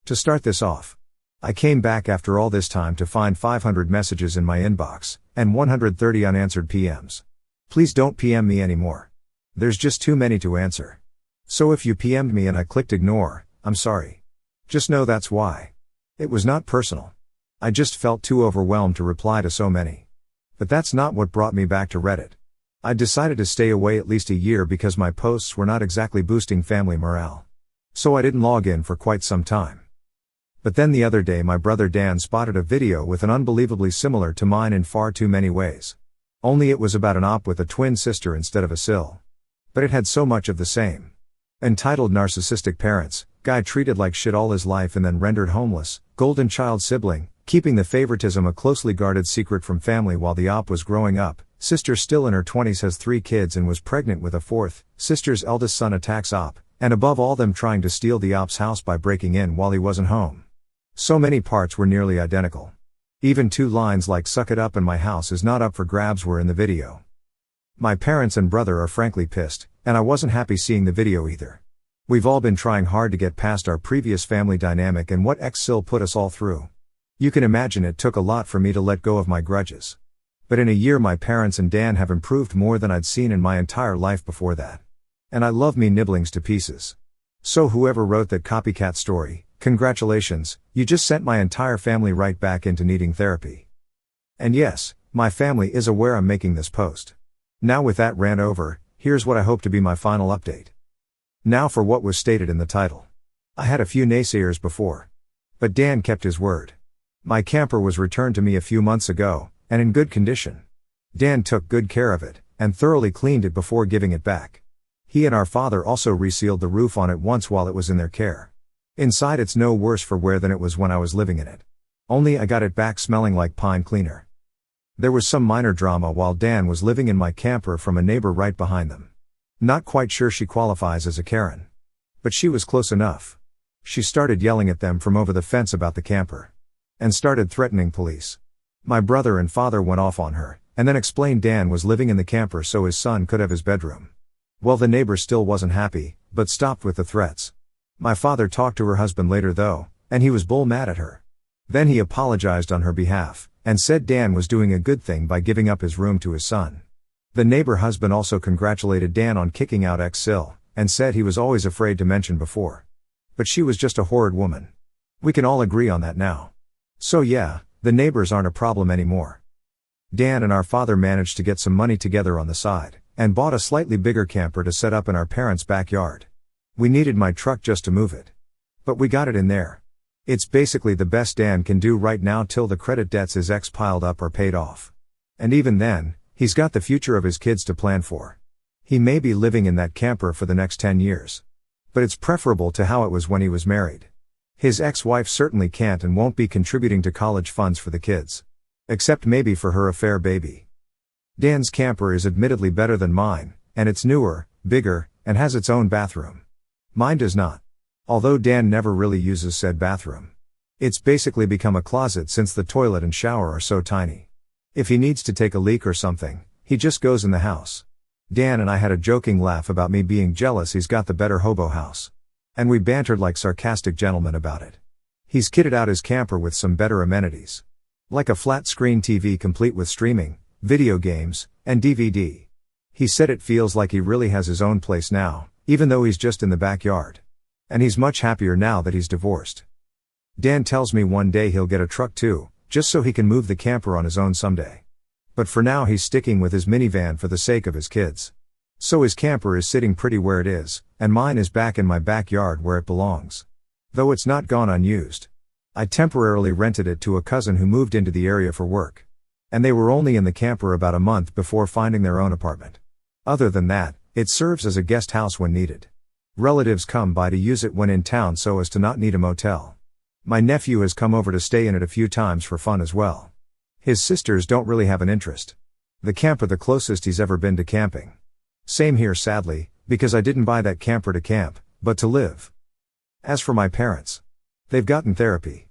To start this off, I came back after all this time to find 500 messages in my inbox, and 130 unanswered PMs. Please don't PM me anymore. There's just too many to answer. So if you PM'd me and I clicked ignore, I'm sorry. Just know that's why. It was not personal. I just felt too overwhelmed to reply to so many. But that's not what brought me back to Reddit. I decided to stay away at least a year because my posts were not exactly boosting family morale. So I didn't log in for quite some time. But then the other day my brother Dan spotted a video with an unbelievably similar to mine in far too many ways. Only it was about an op with a twin sister instead of a Sil. But it had so much of the same. Entitled Narcissistic Parents, Guy treated like shit all his life and then rendered homeless, golden child sibling, keeping the favoritism a closely guarded secret from family while the op was growing up. Sister still in her 20s has 3 kids and was pregnant with a 4th, sister's eldest son attacks op, and above all them trying to steal the op's house by breaking in while he wasn't home. So many parts were nearly identical. Even 2 lines like "suck it up" and "my house is not up for grabs" were in the video. My parents and brother are frankly pissed, and I wasn't happy seeing the video either. We've all been trying hard to get past our previous family dynamic and what Xsil put us all through. You can imagine it took a lot for me to let go of my grudges. But in a year my parents and Dan have improved more than I'd seen in my entire life before that. And I love me nibblings to pieces. So whoever wrote that copycat story, congratulations, you just sent my entire family right back into needing therapy. And yes, my family is aware I'm making this post. Now with that rant over, here's what I hope to be my final update. Now for what was stated in the title. I had a few naysayers before. But Dan kept his word. My camper was returned to me a few months ago, and in good condition. Dan took good care of it, and thoroughly cleaned it before giving it back. He and our father also resealed the roof on it once while it was in their care. Inside it's no worse for wear than it was when I was living in it. Only I got it back smelling like pine cleaner. There was some minor drama while Dan was living in my camper from a neighbor right behind them. Not quite sure she qualifies as a Karen. But she was close enough. She started yelling at them from over the fence about the camper. And started threatening police. My brother and father went off on her, and then explained Dan was living in the camper so his son could have his bedroom. Well, the neighbor still wasn't happy, but stopped with the threats. My father talked to her husband later though, and he was bull mad at her. Then he apologized on her behalf, and said Dan was doing a good thing by giving up his room to his son. The neighbor husband also congratulated Dan on kicking out Xsil, and said he was always afraid to mention before. But she was just a horrid woman. We can all agree on that now. So yeah, the neighbors aren't a problem anymore. Dan and our father managed to get some money together on the side, and bought a slightly bigger camper to set up in our parents' backyard. We needed my truck just to move it. But we got it in there. It's basically the best Dan can do right now till the credit debts his ex piled up are paid off. And even then, he's got the future of his kids to plan for. He may be living in that camper for the next 10 years. But it's preferable to how it was when he was married. His ex-wife certainly can't and won't be contributing to college funds for the kids. Except maybe for her affair baby. Dan's camper is admittedly better than mine, and it's newer, bigger, and has its own bathroom. Mine does not. Although Dan never really uses said bathroom. It's basically become a closet since the toilet and shower are so tiny. If he needs to take a leak or something, he just goes in the house. Dan and I had a joking laugh about me being jealous he's got the better hobo house. And we bantered like sarcastic gentlemen about it. He's kitted out his camper with some better amenities. Like a flat-screen TV complete with streaming, video games, and DVD. He said it feels like he really has his own place now, even though he's just in the backyard. And he's much happier now that he's divorced. Dan tells me one day he'll get a truck too, just so he can move the camper on his own someday. But for now he's sticking with his minivan for the sake of his kids. So his camper is sitting pretty where it is, and mine is back in my backyard where it belongs. Though it's not gone unused. I temporarily rented it to a cousin who moved into the area for work. And they were only in the camper about a month before finding their own apartment. Other than that, it serves as a guest house when needed. Relatives come by to use it when in town so as to not need a motel. My nephew has come over to stay in it a few times for fun as well. His sisters don't really have an interest. The camper the closest he's ever been to camping. Same here sadly, because I didn't buy that camper to camp, but to live. As for my parents, they've gotten therapy.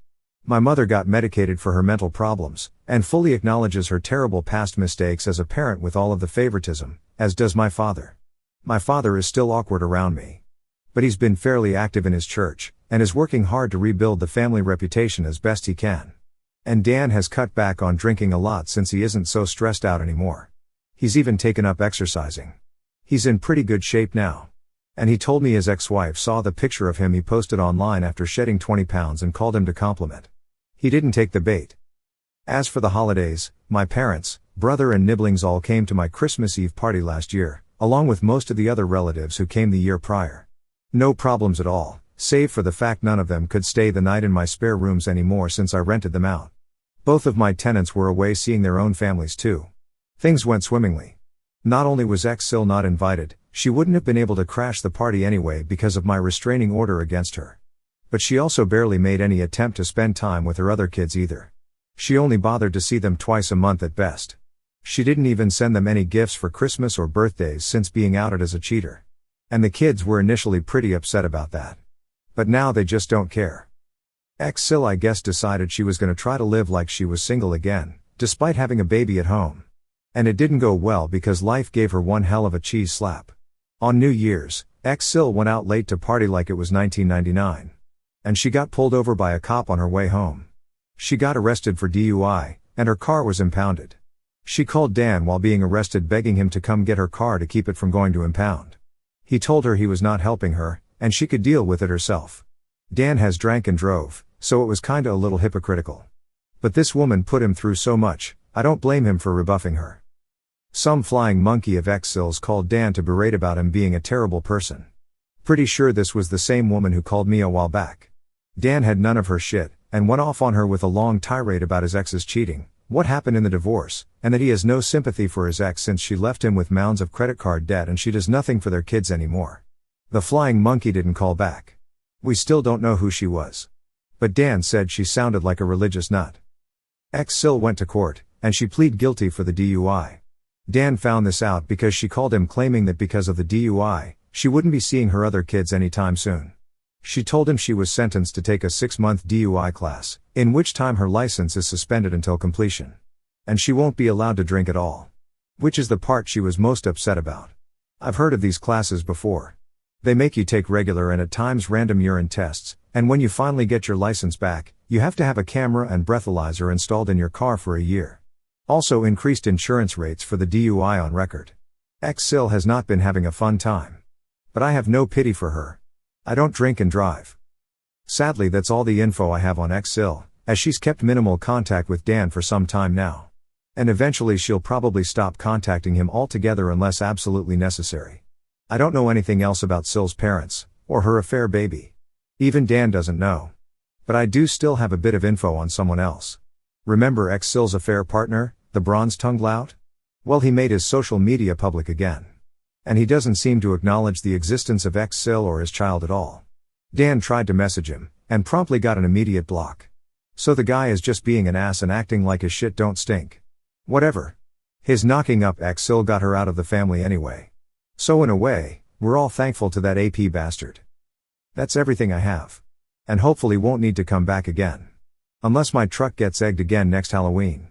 My mother got medicated for her mental problems, and fully acknowledges her terrible past mistakes as a parent with all of the favoritism, as does my father. My father is still awkward around me. But he's been fairly active in his church, and is working hard to rebuild the family reputation as best he can. And Dan has cut back on drinking a lot since he isn't so stressed out anymore. He's even taken up exercising. He's in pretty good shape now. And he told me his ex-wife saw the picture of him he posted online after shedding 20 pounds and called him to compliment. He didn't take the bait. As for the holidays, my parents, brother and nibblings all came to my Christmas Eve party last year, along with most of the other relatives who came the year prior. No problems at all, save for the fact none of them could stay the night in my spare rooms anymore since I rented them out. Both of my tenants were away seeing their own families too. Things went swimmingly. Not only was Ex-Sil not invited, she wouldn't have been able to crash the party anyway because of my restraining order against her. But she also barely made any attempt to spend time with her other kids either. She only bothered to see them twice a month at best. She didn't even send them any gifts for Christmas or birthdays since being outed as a cheater. And the kids were initially pretty upset about that. But now they just don't care. Ex-Sil I guess decided she was going to try to live like she was single again, despite having a baby at home. And it didn't go well because life gave her one hell of a cheese slap. On New Year's, Ex-Sil went out late to party like it was 1999. And she got pulled over by a cop on her way home. She got arrested for DUI, and her car was impounded. She called Dan while being arrested begging him to come get her car to keep it from going to impound. He told her he was not helping her, and she could deal with it herself. Dan has drank and drove, so it was kinda a little hypocritical. But this woman put him through so much, I don't blame him for rebuffing her. Some flying monkey of Ex-Sil's called Dan to berate about him being a terrible person. Pretty sure this was the same woman who called me a while back. Dan had none of her shit, and went off on her with a long tirade about his ex's cheating, what happened in the divorce, and that he has no sympathy for his ex since she left him with mounds of credit card debt and she does nothing for their kids anymore. The flying monkey didn't call back. We still don't know who she was. But Dan said she sounded like a religious nut. Ex-Sil went to court, and she pleaded guilty for the DUI. Dan found this out because she called him claiming that because of the DUI, she wouldn't be seeing her other kids anytime soon. She told him she was sentenced to take a 6-month DUI class, in which time her license is suspended until completion. And she won't be allowed to drink at all. Which is the part she was most upset about. I've heard of these classes before. They make you take regular and at times random urine tests, and when you finally get your license back, you have to have a camera and breathalyzer installed in your car for a year. Also increased insurance rates for the DUI on record. Ex-Sil has not been having a fun time. But I have no pity for her. I don't drink and drive. Sadly that's all the info I have on Ex-Sil, as she's kept minimal contact with Dan for some time now. And eventually she'll probably stop contacting him altogether unless absolutely necessary. I don't know anything else about Sil's parents, or her affair baby. Even Dan doesn't know. But I do still have a bit of info on someone else. Remember Ex-Sil's affair partner, the bronze-tongued lout? Well, he made his social media public again. And he doesn't seem to acknowledge the existence of Ex-Sil or his child at all. Dan tried to message him, and promptly got an immediate block. So the guy is just being an ass and acting like his shit don't stink. Whatever. His knocking up ex still got her out of the family anyway. So in a way, we're all thankful to that AP bastard. That's everything I have. And hopefully won't need to come back again. Unless my truck gets egged again next Halloween.